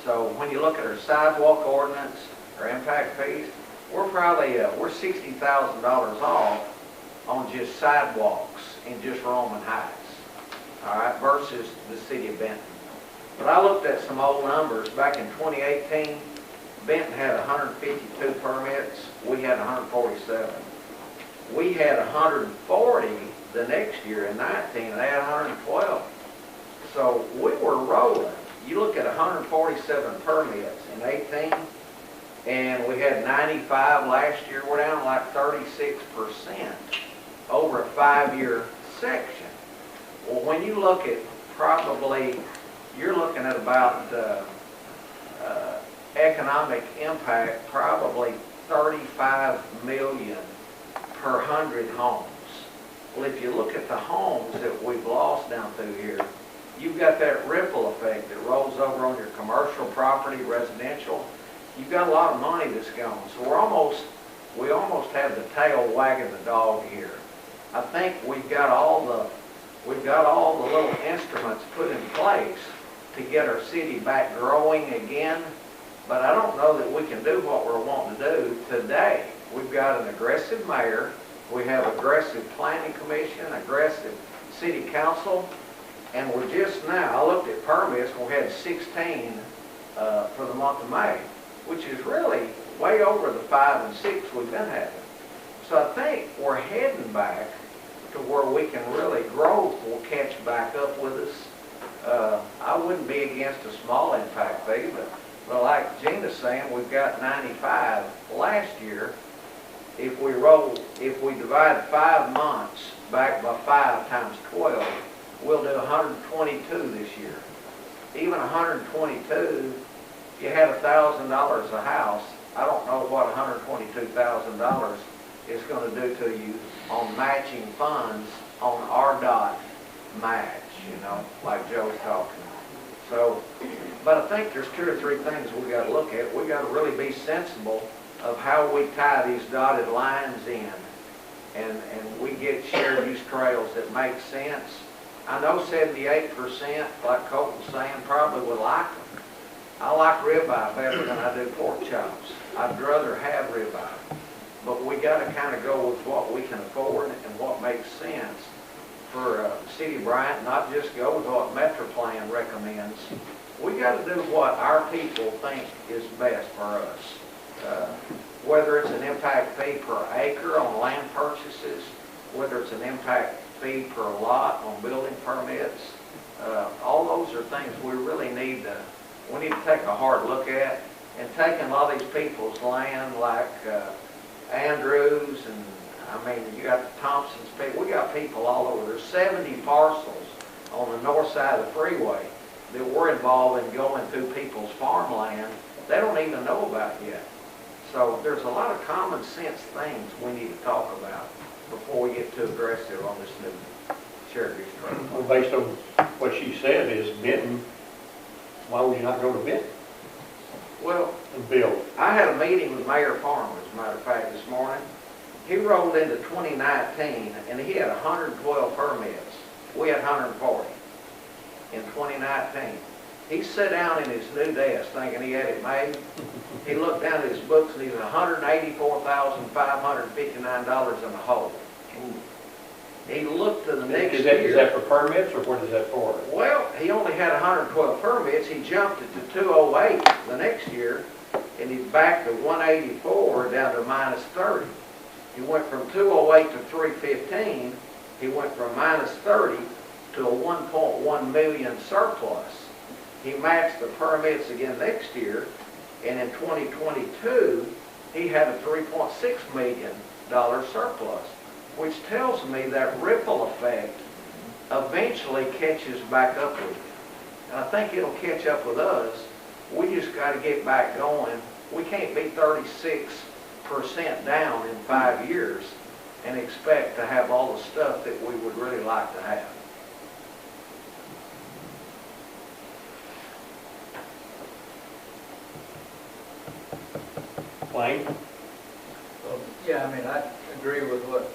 So when you look at our sidewalk ordinance, our impact fees, we're probably, we're $60,000 off on just sidewalks in just Roman Heights, all right, versus the city of Benton. But I looked at some old numbers. Back in 2018, Benton had 152 permits. We had 147. We had 140 the next year in 19, and they had 112. So we were rolling. You look at 147 permits in 18, and we had 95 last year. We're down like 36% over a 5-year section. Well, when you look at probably, you're looking at about economic impact, probably 35 million per 100 homes. Well, if you look at the homes that we've lost down through here, you've got that ripple effect that rolls over on your commercial property, residential. You've got a lot of money that's gone. So we almost have the tail wagging the dog here. I think we've got all the little instruments put in place to get our city back growing again, but I don't know that we can do what we're wanting to do today. We've got an aggressive mayor, we have aggressive planning commission, aggressive city council, and we're just now, I looked at permits, we had 16 for the month of May, which is really way over the 5 and 6 we've been having. So I think we're heading back to where we can really growth will catch back up with us. I wouldn't be against a small impact fee, but like Gina's saying, we've got 95 last year. If we divide 5 months back by 5 times 12, we'll do 122 this year. Even 122, if you had $1,000 a house, I don't know what $122,000 is going to do to you on matching funds on RDOT match, you know, like Joe's talking. So, but I think there's 2 or 3 things we got to look at. We got to really be sensible of how we tie these dotted lines in, and we get shared use trails that make sense. I know 78%, like Colt was saying, probably would like them. I like ribeye better than I do pork chops. I'd rather have ribeye. But we got to kind of go with what we can afford and what makes sense for City of Bryant, not just go with what MetroPlan recommends. We got to do what our people think is best for us. Whether it's an impact fee per acre on land purchases, whether it's an impact fee per lot on building permits, all those are things we really need to take a hard look at. And taking a lot of these people's land, like Andrews, and I mean, you got the Thompsons people, we got people all over. There's 70 parcels on the north side of the freeway that we're involved in going through people's farmland they don't even know about yet. So there's a lot of common sense things we need to talk about before we get too aggressive on this new shared use trail. Well, based on what she said is Benton, why would you not go to Benton Well, and build? I had a meeting with Mayor Farmer, as a matter of fact, this morning. He rolled into 2019, and he had 112 permits. We had 140 in 2019. He sat down in his new desk thinking he had it made. He looked down at his books, and he was $184,559 in the hole. He looked to the next year. Is that for permits, or what is that for? Well, he only had 112 permits. He jumped it to 208 the next year, and he's back to 184 down to minus 30. He went from 208 to 315. He went from minus 30 to a 1.1 million surplus. He matched the permits again next year, and in 2022, he had a $3.6 million surplus, which tells me that ripple effect eventually catches back up with you. And I think it'll catch up with us. We just got to get back going. We can't be 36% down in 5 years and expect to have all the stuff that we would really like to have. Wayne? Well, yeah, I mean, I agree with what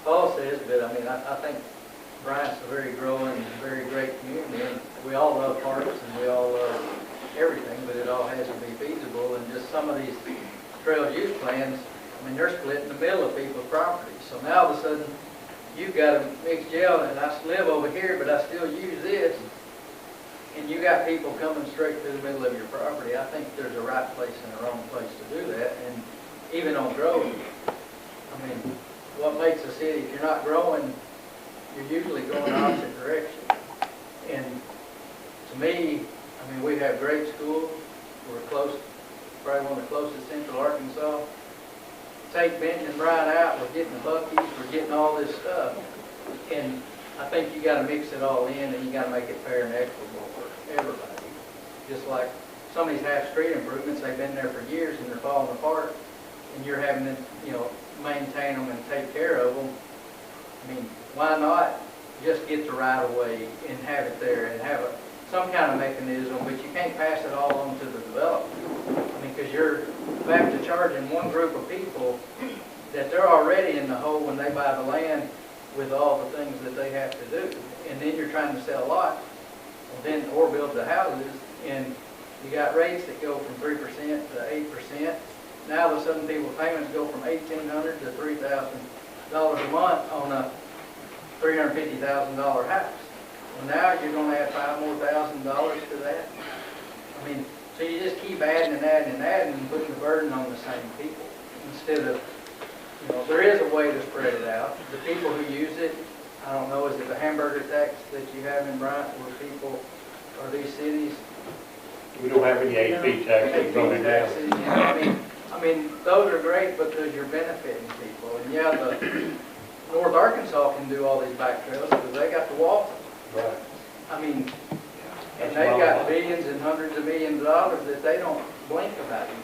Paul says, but I mean, I think Bryant's a very growing, very great community, and we all love parks and we all love everything, but it all has to be feasible, and just some of these trail use plans, I mean, they're split in the middle of people's property. So now all of a sudden, you've got a mixed jail, and I live over here, but I still use this, and you got people coming straight through the middle of your property. I think there's a right place and a wrong place to do that, and even on growth, I mean, what makes a city, if you're not growing, you're usually going the opposite direction. And to me, I mean, we have great schools, we're close, probably one of the closest to Central Arkansas. Take Benton and Bryant out, we're getting the Buc-ee's, we're getting all this stuff. And I think you gotta mix it all in, and you gotta make it fair and equitable for everybody. Just like some of these half-street improvements, they've been there for years and they're falling apart, and you're having to, you know, maintain them and take care of them. I mean, why not just get the right of way and have it there and have some kind of mechanism, but you can't pass it all on to the developer. I mean, because you're back to charging one group of people that they're already in the hole when they buy the land with all the things that they have to do. And then you're trying to sell lots, or build the houses, and you got rates that go from 3% to 8%. Now all of a sudden people's payments go from $1,800 to $3,000 a month on a $350,000 house. Well, now you're going to add $5,000 more to that. I mean, so you just keep adding and adding and adding and putting the burden on the same people instead of, you know, there is a way to spread it out. The people who use it, I don't know, is it the hamburger tax that you have in Bryant where people, or these cities? We don't have any AP taxes on it now. Taxes, you know, I mean, those are great because you're benefiting people. And yeah, the North Arkansas can do all these bike trails because they got the Walton. Right. I mean, and they've got billions and hundreds of millions of dollars that they don't blink about it.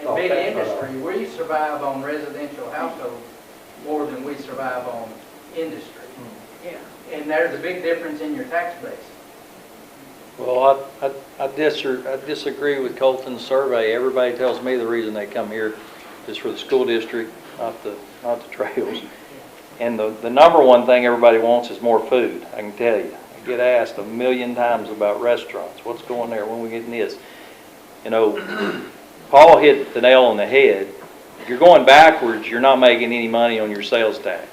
And big industry, we survive on residential households more than we survive on industry. Yeah. And there's a big difference in your tax base. Well, I disagree with Colton's survey. Everybody tells me the reason they come here is for the school district, not the trails. And the number one thing everybody wants is more food, I can tell you. I get asked 1,000,000 times about restaurants. What's going there? When we getting this? You know, Paul hit the nail on the head. If you're going backwards, you're not making any money on your sales tax.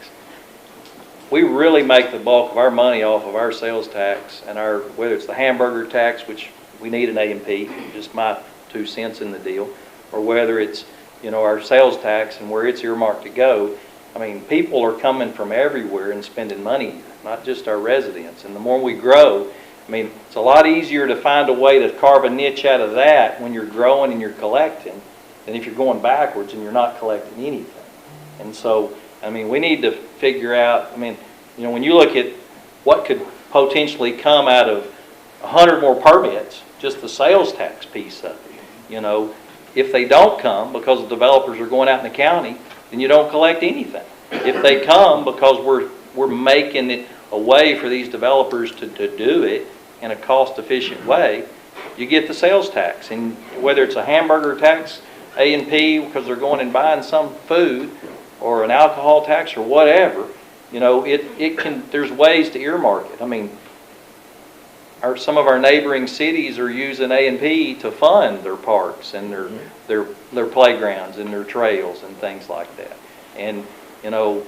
We really make the bulk of our money off of our sales tax and whether it's the hamburger tax, which we need an A&P, just my 2 cents in the deal, or whether it's, you know, our sales tax and where it's earmarked to go. I mean, people are coming from everywhere and spending money here, not just our residents. And the more we grow, I mean, it's a lot easier to find a way to carve a niche out of that when you're growing and you're collecting than if you're going backwards and you're not collecting anything. And so, I mean, we need to figure out, I mean, you know, when you look at what could potentially come out of 100 more permits, just the sales tax piece of it, you know, if they don't come because the developers are going out in the county, then you don't collect anything. If they come because we're making it a way for these developers to do it in a cost-efficient way, you get the sales tax. And whether it's a hamburger tax, A&P, because they're going and buying some food, or an alcohol tax or whatever, you know, there's ways to earmark it. I mean, some of our neighboring cities are using A&P to fund their parks and their playgrounds and their trails and things like that. And, you know,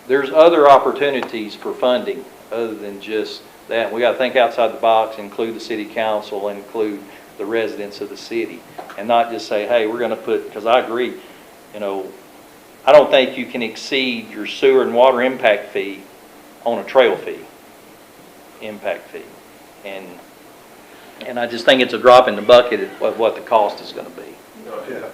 there's other opportunities for funding other than just that. We got to think outside the box, include the city council, include the residents of the city, and not just say, hey, we're going to put, because I agree, you know, I don't think you can exceed your sewer and water impact fee on a trail fee, impact fee. And I just think it's a drop in the bucket of what the cost is going to be. Yeah.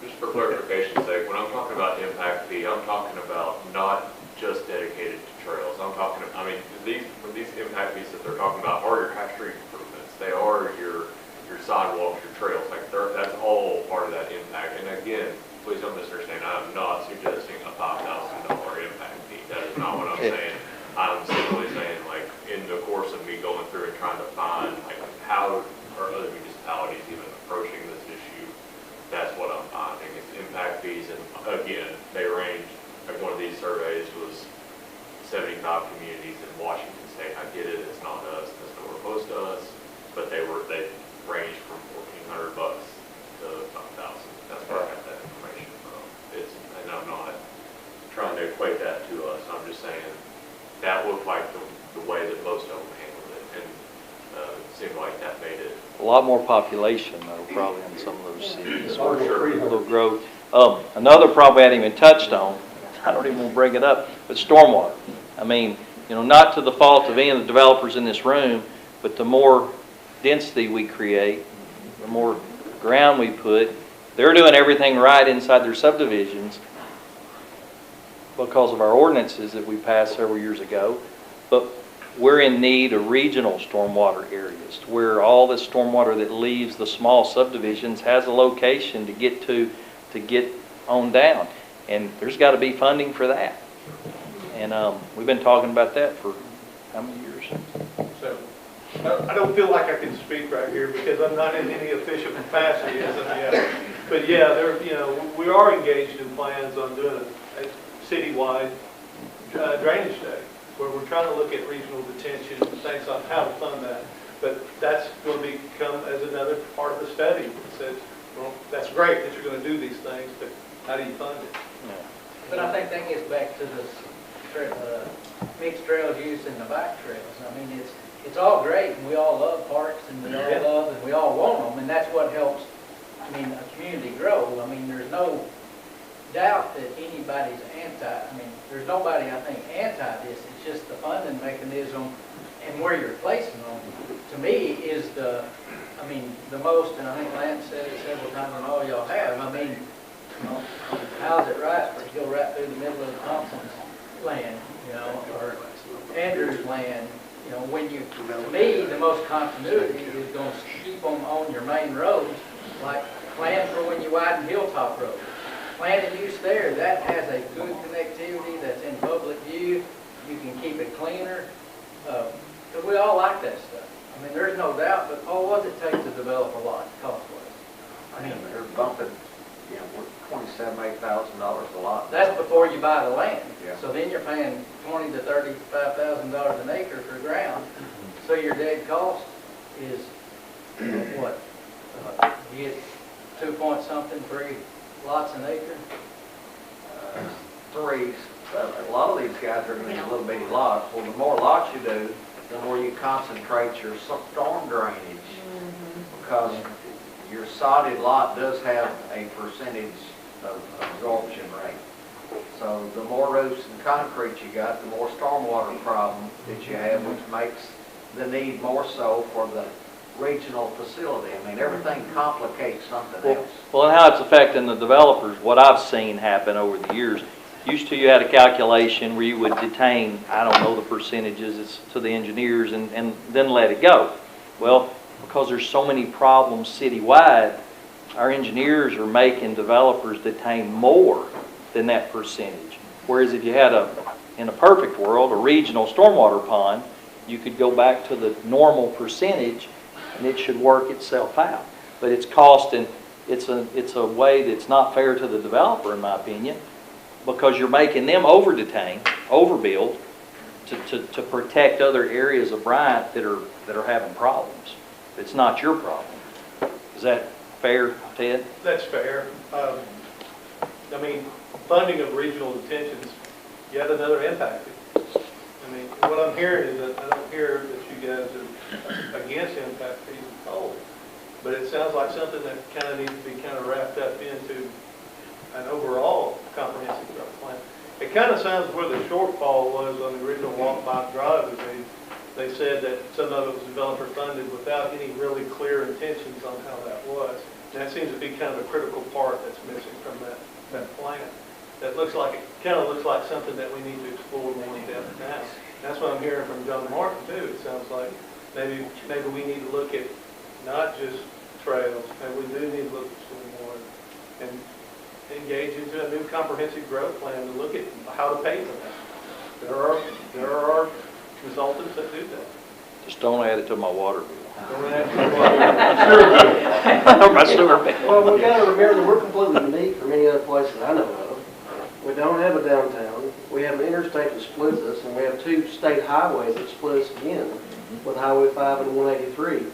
Just for clarification's sake, when I'm talking about impact fee, I'm talking about not just dedicated to trails. I'm talking, I mean, these impact fees that they're talking about are your half street improvements. They are your sidewalks, your trails. Like that's all part of that impact. And again, please don't misunderstand. I'm not suggesting a $5,000 impact fee. That is not what I'm saying. I'm simply saying, like, in the course of me going through and trying to find, like, how are other municipalities even approaching this issue, that's what I'm finding. It's that to us. I'm just saying, that looked like the way that most of them handled it, and it seemed like that made it. A lot more population though, probably in some of those cities. For sure. Little growth. Another problem we hadn't even touched on, I don't even want to bring it up, but stormwater. I mean, not to the fault of any of the developers in this room, but the more density we create, the more ground we put, they're doing everything right inside their subdivisions because of our ordinances that we passed several years ago. But we're in need of regional stormwater areas where all the stormwater that leaves the small subdivisions has a location to get on down. And there's got to be funding for that. And we've been talking about that for how many years? So, I don't feel like I can speak right here because I'm not in any official capacity as of yet. But yeah, we are engaged in plans on doing a citywide drainage study where we're trying to look at regional detention and things on how to fund that. But that's going to become as another part of the study that says, well, that's great that you're going to do these things, but how do you fund it? But I think that gets back to the mixed trails use and the bike trails. I mean, it's all great, and we all love parks, and we all love, and we all want them, and that's what helps, a community grow. I mean, there's no doubt that anybody's there's nobody, I think, anti this. It's just the funding mechanism and where you're placing them, to me, is the most, and I think Lance said it several times, and all y'all have. How's it right for it to go right through the middle of Thompson's land, or Andrew's land? To me, the most continuity is going to keep them on your main roads, like plan for when you widen Hilltop Road. Plan and use there, that has a good connectivity that's in public view. You can keep it cleaner. Because we all like that stuff. There's no doubt, but what does it take to develop a lot cost-wise? They're bumping, $27,000, $8,000 a lot. That's before you buy the land. Yeah. So then you're paying $20,000 to $35,000 an acre for ground. So your dead cost is, what? You get 2-point-something, 3 lots an acre? Three. A lot of these guys are doing little bitty lots. Well, the more lots you do, the more you concentrate your storm drainage. Because your sodded lot does have a percentage of absorption rate. So the more roofs and concrete you got, the more stormwater problem that you have, which makes the need more so for the regional facility. Everything complicates something else. Well, and how it's affecting the developers, what I've seen happen over the years, used to you had a calculation where you would detain, I don't know the percentages, it's to the engineers, and then let it go. Well, because there's so many problems citywide, our engineers are making developers detain more than that percentage. Whereas if you had in a perfect world, a regional stormwater pond, you could go back to the normal percentage and it should work itself out. But it's costing, it's a way that's not fair to the developer, in my opinion, because you're making them over-detain, overbuild to protect other areas of Bryant that are having problems. It's not your problem. Is that fair, Ted? That's fair. Funding of regional detentions, yet another impact. What I'm hearing is that I don't hear that you guys are against impact fees at all. But it sounds like something that kind of needs to be kind of wrapped up into an overall comprehensive growth plan. It kind of sounds where the shortfall was on the original walk, bike, drive. They said that some of it was developer funded without any really clear intentions on how that was. And that seems to be kind of a critical part that's missing from that plan. That looks like, it kind of looks like something that we need to explore more in depth now. That's what I'm hearing from John Martin too. It sounds like maybe we need to look at not just trails, maybe we do need to look at stormwater and engage into a new comprehensive growth plan to look at how to pay for that. There are consultants that do that. Just don't add it to my water bill. Don't add to the water. My sewer bill. Well, we got to remember that we're completely unique from any other places I know of. We don't have a downtown. We have an interstate that splits us, and we have 2 state highways that split us again with Highway 5 and 183.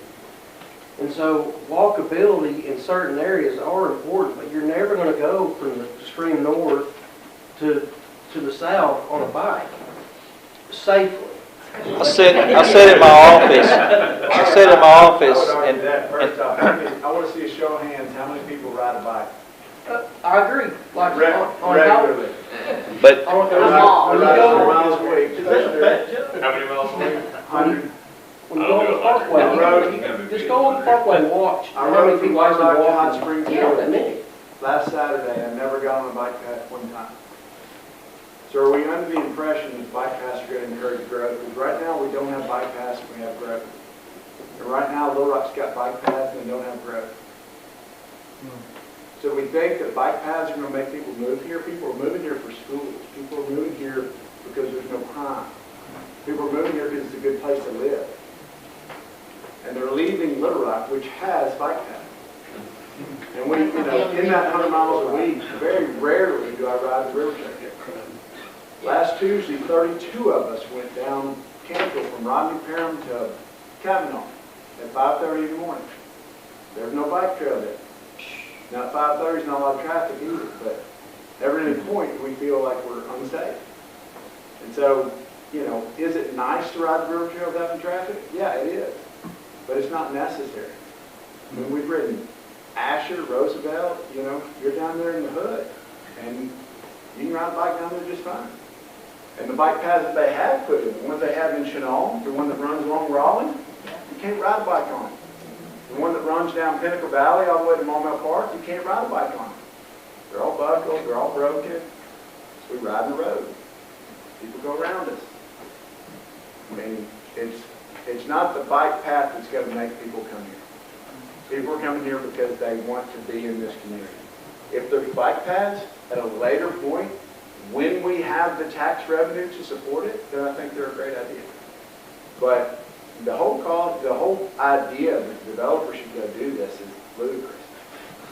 And so walkability in certain areas are important, but you're never going to go from the extreme north to to the south on a bike safely. I sit in my office, and, First off, I want to see a show of hands, how many people ride a bike? I agree, like, on Regularly. but On I ride 100 miles a week. How many miles a week? 100. When you go on the parkway, just go on the parkway and watch. I how rode many from people White actually Rock to walk. Hot Springs. Yeah, that many. Last Saturday, I never got on a bike path one time. So are we under the impression that bike paths are going to encourage growth? Because right now, we don't have bike paths, we have growth. And right now, Little Rock's got bike paths and they don't have growth. So we think that bike paths are going to make people move here. People are moving here for schools. People are moving here because there's no crime. People are moving here because it's a good place to live. And they're leaving Little Rock, which has bike paths. And we, in that 100 miles a week, very rarely do I ride the river trail. Last Tuesday, 32 of us went down Canfield from Rodney Parham to Kavanaugh at 5:30 in the morning. There's no bike trail there. Now, at 5:30 is not a lot of traffic either, but every point we feel like we're unsafe. And so, is it nice to ride the river trail without the traffic? Yeah, it is. But it's not necessary. I mean, we've ridden Asher, Roosevelt, you're down there in the hood. And you can ride a bike down there just fine. And the bike paths that they have put in, the ones they have in Chenal, the one that runs along Raleigh, you can't ride a bike on it. The one that runs down Pinnacle Valley all the way to Maumelle Park, you can't ride a bike on it. They're all buckled, they're all broken. So we ride the road. People go around us. I mean, it's not the bike path that's going to make people come here. People are coming here because they want to be in this community. If there's bike paths at a later point, when we have the tax revenue to support it, then I think they're a great idea. But the whole idea that the developer should go do this is ludicrous.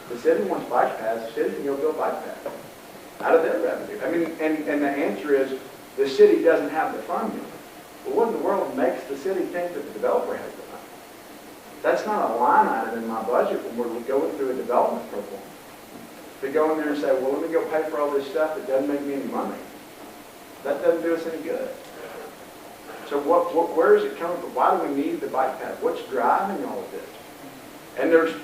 The city wants bike paths, the city can go build bike paths out of their revenue. I mean, and the answer is the city doesn't have the funding. Well, what in the world makes the city think that the developer has the funding? That's not a line item in my budget when we're going through a development program. To go in there and say, well, let me go pay for all this stuff that doesn't make me any money. That doesn't do us any good. So where is it coming from? Why do we need the bike path? What's driving all of this? And there's,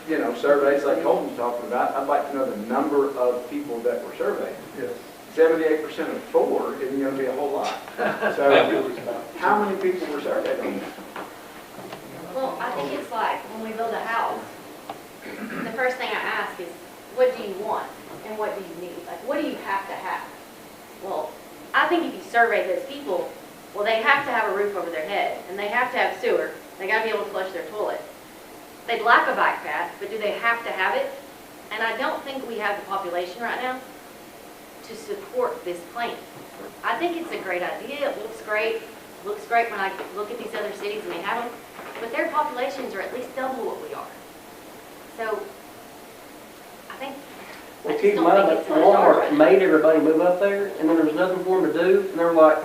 surveys like Colton's talking about. I'd like to know the number of people that were surveyed. Yes. 78% of 4 isn't going to be a whole lot. So how many people were surveyed on that? Well, I think it's like when we build a house, the first thing I ask is, what do you want and what do you need? Like, what do you have to have? Well, I think if you survey those people, well, they have to have a roof over their head and they have to have sewer. They got to be able to flush their toilet. They'd like a bike path, but do they have to have it? And I don't think we have the population right now to support this plan. I think it's a great idea. It looks great. It looks great when I look at these other cities and they have them, but their populations are at least double what we are. So I think, Well, keep in mind that Walmart made everybody move up there, and then there was nothing for them to do, and they were like,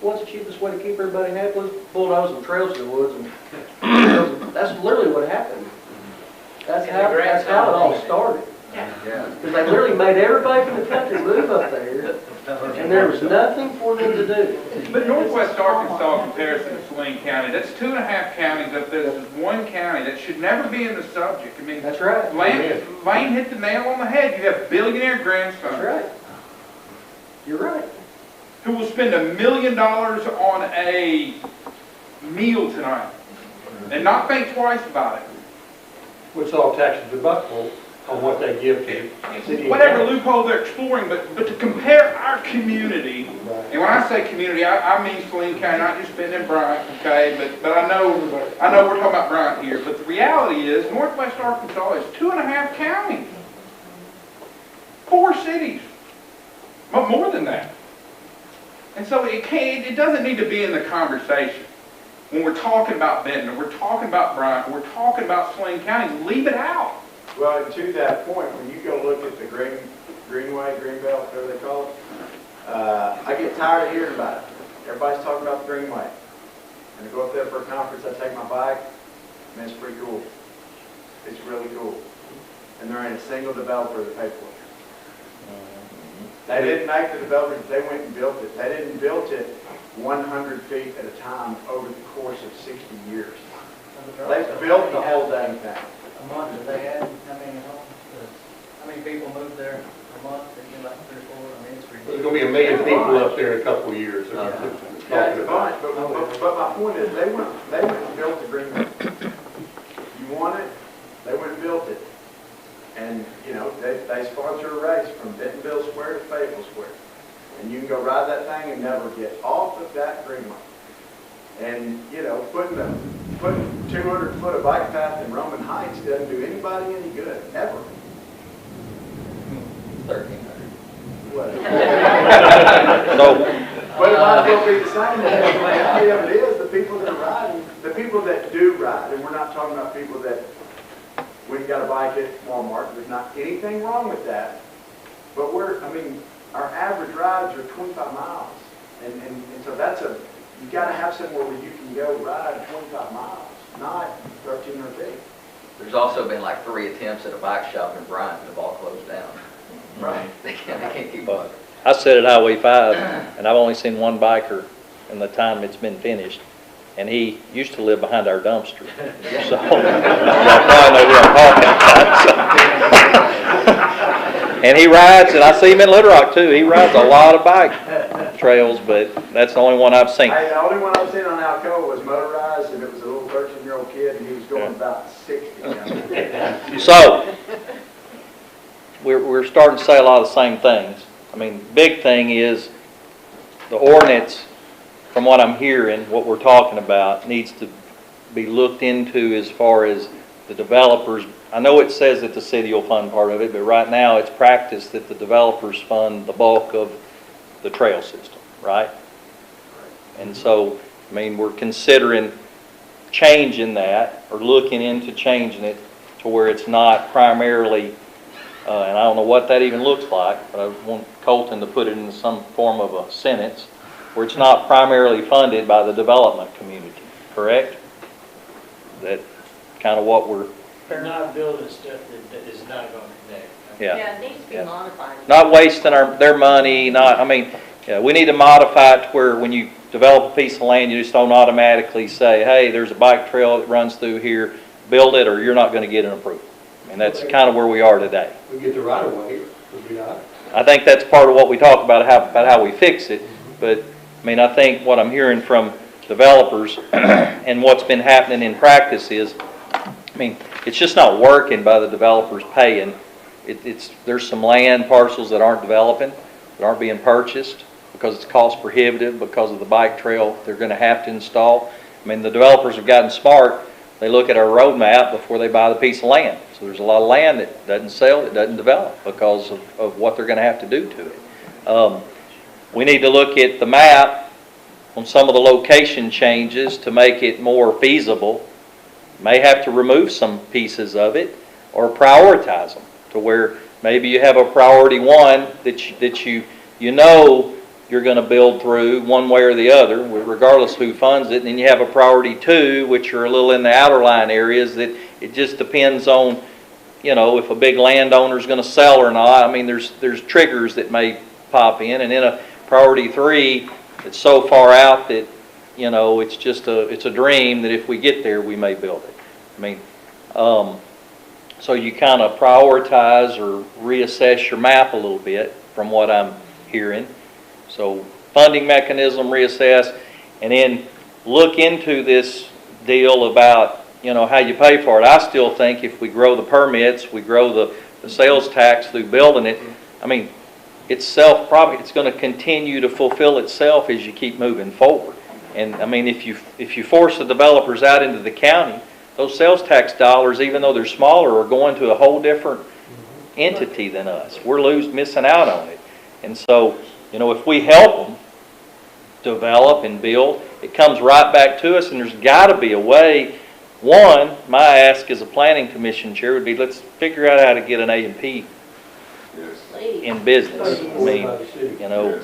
what's the cheapest way to keep everybody happy? Let's bulldoze some trails to the woods, and that's literally what happened. That's how it all started. Yeah. Because they literally made everybody from the country move up there, and there was nothing for them to do. But Northwest Arkansas, in comparison to Saline County, that's 2.5 counties up there. This is one county that should never be in the subject. I mean, That's right. Lane hit the nail on the head. You have billionaire grandsons. That's right. You're right. Who will spend $1 million on a meal tonight and not think twice about it. Which all tax deductible on what they give to the city. Whatever loophole they're exploring, but to compare our community, and when I say community, I mean Saline County, not just Benton and Bryant, okay? But I know we're talking about Bryant here, but the reality is Northwest Arkansas is 2.5 counties, 4 cities, but more than that. And so it doesn't need to be in the conversation. When we're talking about Benton, or we're talking about Bryant, or we're talking about Saline County, leave it out. Well, and to that point, when you go look at the Greenway, Greenbelt, whatever they call it, I get tired of hearing about it. Everybody's talking about the Greenway. And I go up there for a conference, I take my bike, and it's pretty cool. It's really cool. And there ain't a single developer that paid for it. They didn't make the development, they went and built it. They didn't build it 100 feet at a time over the course of 60 years. They built the whole dang thing. A month, did they add how many homes? How many people moved there a month? They get like 3 or 4, I mean, it's ridiculous. There's gonna be 1 million people up there in a couple of years. Yeah, it's a bunch, but my point is, they went and built the Greenway. You want it, they went and built it. And, you know, they sponsor a race from Bentonville Square to Fayetteville Square. And you can go ride that thing and never get off of that Greenway. And, you know, putting 200 foot of bike path in Roman Heights doesn't do anybody any good, ever. 1,300. Whatever. So, But it might as well be the same. The reality of it is, the people that are riding, the people that do ride, and we're not talking about people that we've got a bike at Walmart, there's not anything wrong with that. But our average rides are 25 miles. And so you gotta have somewhere where you can go ride 25 miles, not 1,300 feet. There's also been like 3 attempts at a bike shop in Bryant that have all closed down. Right. They can't keep up. I sit at Highway 5, and I've only seen one biker in the time it's been finished, and he used to live behind our dumpster. So, y'all probably know who I'm talking about. And he rides, and I see him in Little Rock too, he rides a lot of bike trails, but that's the only one I've seen. Hey, the only one I've seen on Alcoa was motorized, and it was a little 13-year-old kid, and he was going about 60. So, we're starting to say a lot of the same things. I mean, big thing is the ordinance, from what I'm hearing, what we're talking about, needs to be looked into as far as the developers. I know it says that the city will fund part of it, but right now it's practice that the developers fund the bulk of the trail system, right? And so, I mean, we're considering changing that or looking into changing it to where it's not primarily and I don't know what that even looks like, but I want Colton to put it in some form of a sentence, where it's not primarily funded by the development community, correct? That kind of what we're... They're not building stuff that is not going to connect. Yeah. It needs to be modified. Not wasting their money, we need to modify it to where when you develop a piece of land, you just don't automatically say, hey, there's a bike trail that runs through here, build it, or you're not going to get an approval. And that's kind of where we are today. We get the right of way, would be nice. I think that's part of what we talk about how we fix it. But I mean, I think what I'm hearing from developers and what's been happening in practice is, I mean, it's just not working by the developers paying. There's some land parcels that aren't developing, that aren't being purchased because it's cost prohibitive because of the bike trail they're going to have to install. I mean, the developers have gotten smart. They look at our roadmap before they buy the piece of land. So there's a lot of land that doesn't sell, that doesn't develop because of what they're going to have to do to it. We need to look at the map on some of the location changes to make it more feasible. May have to remove some pieces of it or prioritize them to where maybe you have a priority 1 that you know you're going to build through one way or the other, regardless who funds it. And then you have a priority 2, which are a little in the outer line areas that it just depends on, you know, if a big landowner is going to sell or not. I mean, there's triggers that may pop in. And then a priority 3 that's so far out that, you know, it's a dream that if we get there, we may build it. I mean, so you kind of prioritize or reassess your map a little bit from what I'm hearing. So funding mechanism, reassess, and then look into this deal about, you know, how you pay for it. I still think if we grow the permits, we grow the sales tax through building it, I mean, it's going to continue to fulfill itself as you keep moving forward. And I mean, if you force the developers out into the county, those sales tax dollars, even though they're smaller, are going to a whole different entity than us. We're missing out on it. And so, you know, if we help them develop and build, it comes right back to us, and there's got to be a way. One, my ask as a planning commission chair would be, let's figure out how to get an A&P in business. I mean, you know,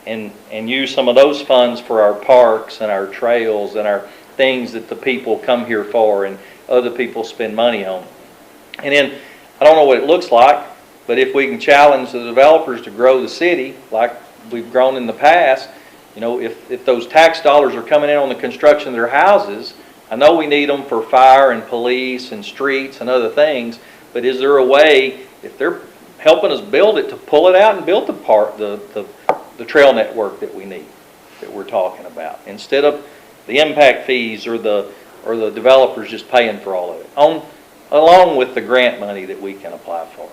and use some of those funds for our parks and our trails and our things that the people come here for and other people spend money on. And then, I don't know what it looks like, But if we can challenge the developers to grow the city like we've grown in the past, you know, if those tax dollars are coming in on the construction of their houses, I know we need them for fire and police and streets and other things, but is there a way, if they're helping us build it, to pull it out and build the trail network that we need, that we're talking about, instead of the impact fees or the developers just paying for all of it, along with the grant money that we can apply for.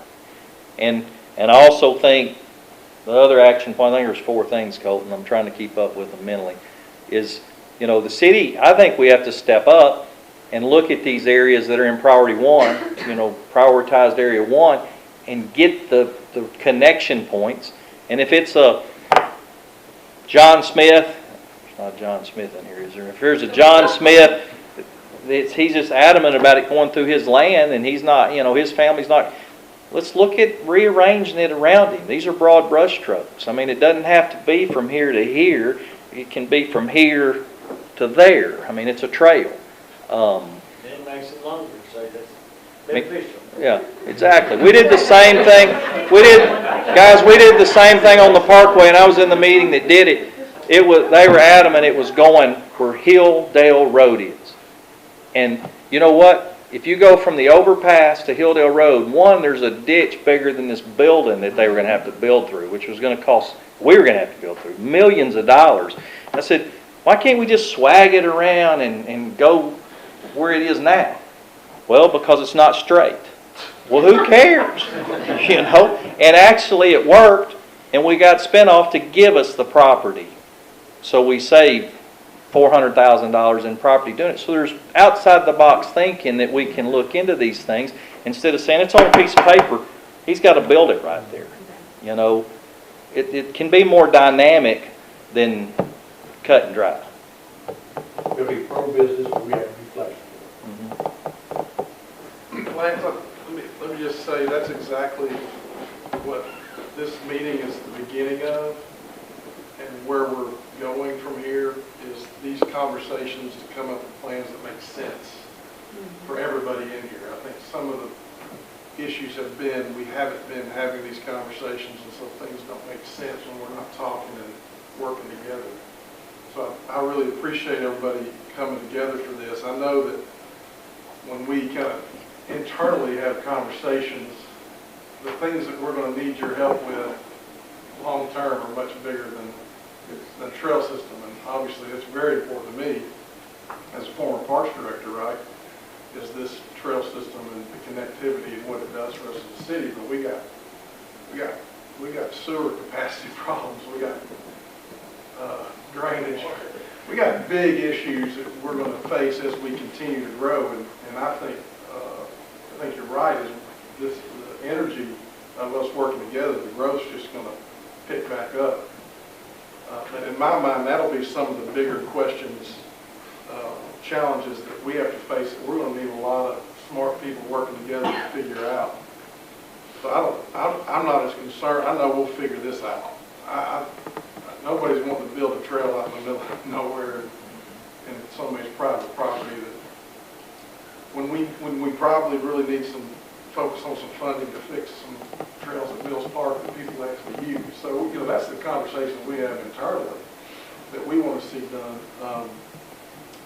And I also think the other action point, I think there's 4 things, Colton, I'm trying to keep up with them mentally, is, you know, the city, I think we have to step up and look at these areas that are in priority 1, you know, prioritized area 1, and get the connection points. And if it's a John Smith, there's not John Smith in here, is there? If there's a John Smith, he's just adamant about it going through his land, and he's not, you know, his family's not. Let's look at rearranging it around him. These are broad brush strokes. I mean, it doesn't have to be from here to here. It can be from here to there. I mean, it's a trail. It makes it longer, so that's beneficial. Yeah, exactly. We did the same thing. We did the same thing on the Parkway, and I was in the meeting that did it. They were adamant it was going where Hilldale Road is. And you know what? If you go from the overpass to Hilldale Road, there's a ditch bigger than this building that they were going to have to build through, which was going to cost, we were going to have to build through, millions of dollars. I said, why can't we just swag it around and go where it is now? Well, because it's not straight. Well, who cares? You know? And actually it worked, and we got Spinoff to give us the property. So we saved $400,000 in property doing it. So there's outside the box thinking that we can look into these things instead of saying it's on a piece of paper. He's got to build it right there. You know, it can be more dynamic than cut and dry. We'll be pro-business, but we have to be flexible. Lance, let me just say, that's exactly what this meeting is the beginning of, and where we're going from here is these conversations to come up with plans that make sense for everybody in here. I think some of the issues have been, we haven't been having these conversations, and so things don't make sense when we're not talking and working together. So I really appreciate everybody coming together for this. I know that when we kind of internally have conversations, the things that we're going to need your help with long term are much bigger than the trail system. And obviously it's very important to me as a former parks director, right, is this trail system and the connectivity and what it does for us as a city. But we got sewer capacity problems. We got drainage. We got big issues that we're going to face as we continue to grow. And I think you're right. Is this the energy of us working together? The growth's just going to pick back up. And in my mind, that'll be some of the bigger questions, challenges that we have to face. That we're going to need a lot of smart people working together to figure out. So I'm not as concerned. I know we'll figure this out. Nobody's wanting to build a trail out in the middle of nowhere in somebody's private property. That when we probably really need some focus on some funding to fix some trails at Mills Park that people actually use. So that's the conversation we have internally that we want to see done.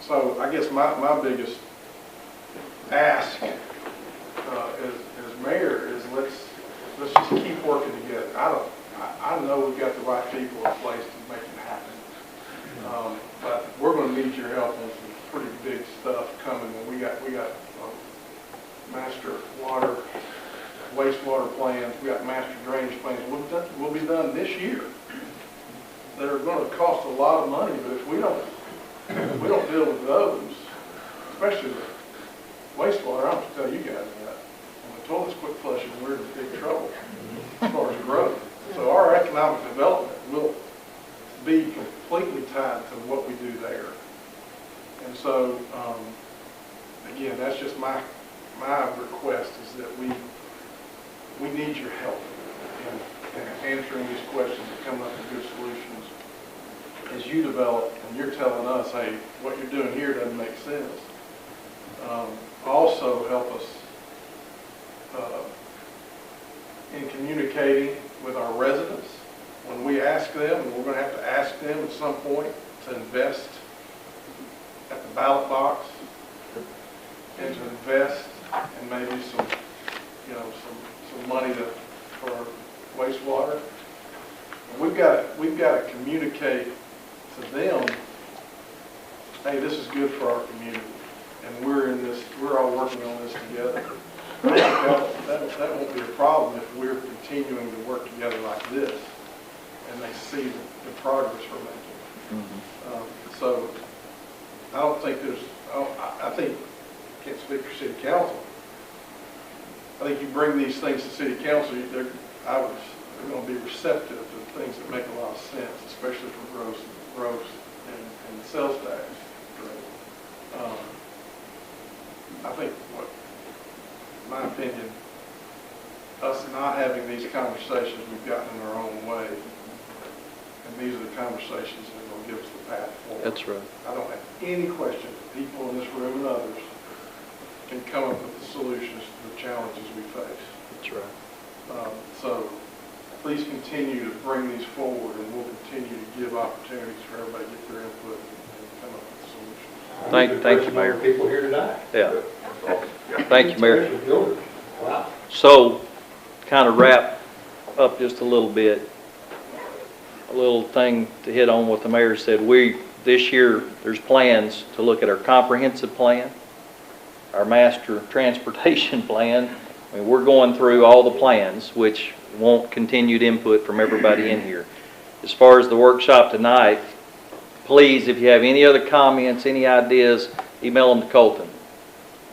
So I guess my biggest ask as mayor is let's just keep working together. I know we've got the right people in place to make it happen, but we're going to need your help on some pretty big stuff coming. We got master water, wastewater plans. We got master drainage plans. We'll be done this year. They're going to cost a lot of money, but if we don't deal with those, especially the wastewater, I have to tell you guys that when the toilets quit flushing, we're in big trouble as far as growth. So our economic development will be completely tied to what we do there. And so, again, that's just my request is that we need your help in answering these questions and coming up with good solutions. As you develop and you're telling us, hey, what you're doing here doesn't make sense. Also help us in communicating with our residents. When we ask them, and we're going to have to ask them at some point to invest at the ballot box and to invest in maybe some, you know, some money for wastewater. And we've got to communicate to them, hey, this is good for our community, and we're all working on this together. I think that won't be a problem if we're continuing to work together like this, and they see the progress we're making. So I don't think I think, I can't speak for city council. I think you bring these things to city council, they're going to be receptive to things that make a lot of sense, especially for growth and sales tax. I think in my opinion, us not having these conversations, we've gotten in our own way. And these are the conversations that are going to give us the path forward. That's right. I don't have any question that people in this room and others can come up with the solutions to the challenges we face. That's right. So please continue to bring these forward, and we'll continue to give opportunities for everybody to get their input and come up with solutions. Thank you, Mayor. People here tonight. Yeah. Thank you, Mayor. Especially builders. Wow. So, kind of wrap up just a little bit, a little thing to hit on what the mayor said. This year, there's plans to look at our comprehensive plan, our master transportation plan. I mean, we're going through all the plans, which want continued input from everybody in here. As far as the workshop tonight, please, if you have any other comments, any ideas, email them to Colton,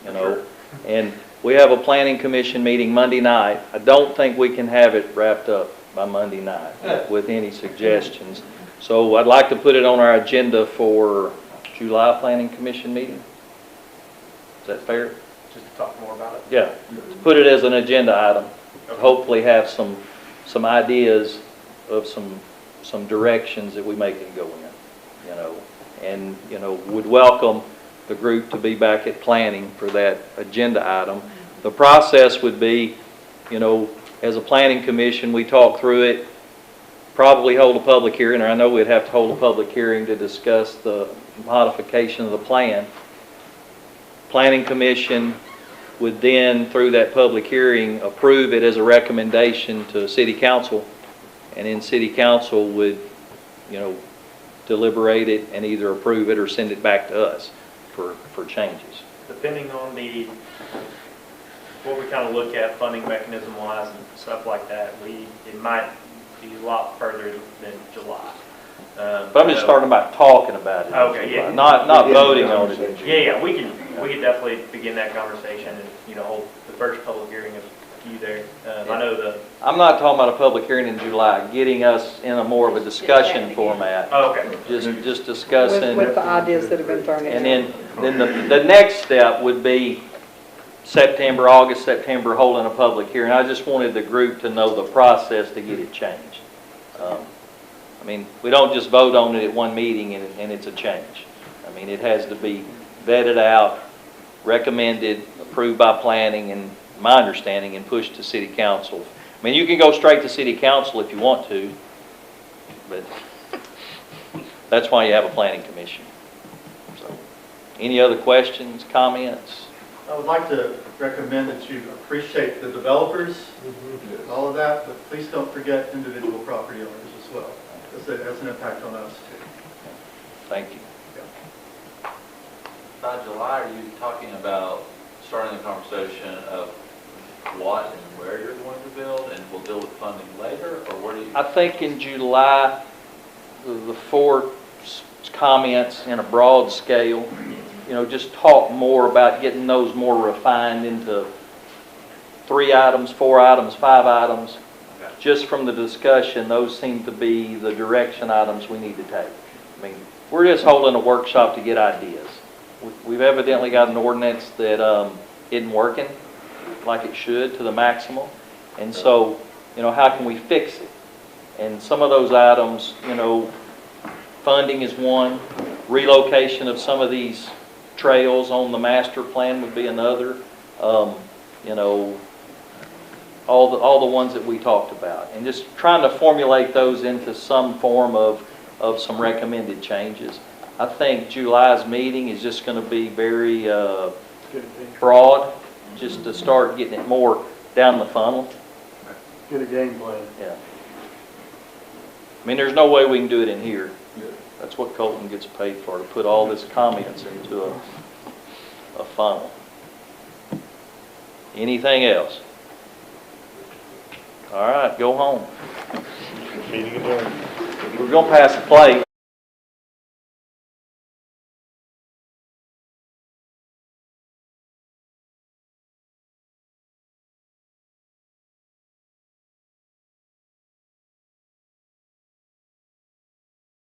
you know. And we have a planning commission meeting Monday night. I don't think we can have it wrapped up by Monday night with any suggestions. So I'd like to put it on our agenda for July planning commission meeting. Is that fair? Just to talk more about it. Yeah, to put it as an agenda item. Okay. Hopefully have some ideas of some directions that we may can go in, you know. And, you know, would welcome the group to be back at planning for that agenda item. The process would be, you know, as a planning commission, we talk through it, probably hold a public hearing, or I know we'd have to hold a public hearing to discuss the modification of the plan. Planning commission would then, through that public hearing, approve it as a recommendation to city council, and then city council would, you know, deliberate it and either approve it or send it back to us for changes. Depending on what we kind of look at funding mechanism wise and stuff like that, it might be a lot further than July. But I'm just starting about talking about it. Okay, yeah. Not voting on it. Yeah, we can definitely begin that conversation and, you know, hold the first public hearing of you there. I know I'm not talking about a public hearing in July, getting us in a more of a discussion format. Oh, okay. Just discussing. With the ideas that have been thrown in. And then the next step would be August, September, holding a public hearing. I just wanted the group to know the process to get it changed. I mean, we don't just vote on it at one meeting and it's a change. I mean, it has to be vetted out, recommended, approved by planning, and my understanding, and pushed to city council. I mean, you can go straight to city council if you want to, but that's why you have a planning commission. So, any other questions, comments? I would like to recommend that you appreciate the developers, all of that, but please don't forget individual property owners as well, because it has an impact on us too. Thank you. By July, are you talking about starting the conversation of what and where you're going to build, and we'll deal with funding later, or where do you? I think in July, the four comments in a broad scale, you know, just talk more about getting those more refined into 3 items, 4 items, 5 items. Okay. Just from the discussion, those seem to be the direction items we need to take. I mean, we're just holding a workshop to get ideas. We've evidently got an ordinance that isn't working like it should to the maximum. And so, you know, how can we fix it? And some of those items, you know, funding is one, relocation of some of these trails on the master plan would be another. You know, all the ones that we talked about, and just trying to formulate those into some form of some recommended changes. I think July's meeting is just going to be very broad, just to start getting it more down the funnel. Get a game plan. Yeah. I mean, there's no way we can do it in here. That's what Colton gets paid for, to put all this comments into a funnel. Anything else? All right, go home. Meeting adjourned. We're gonna pass the plate.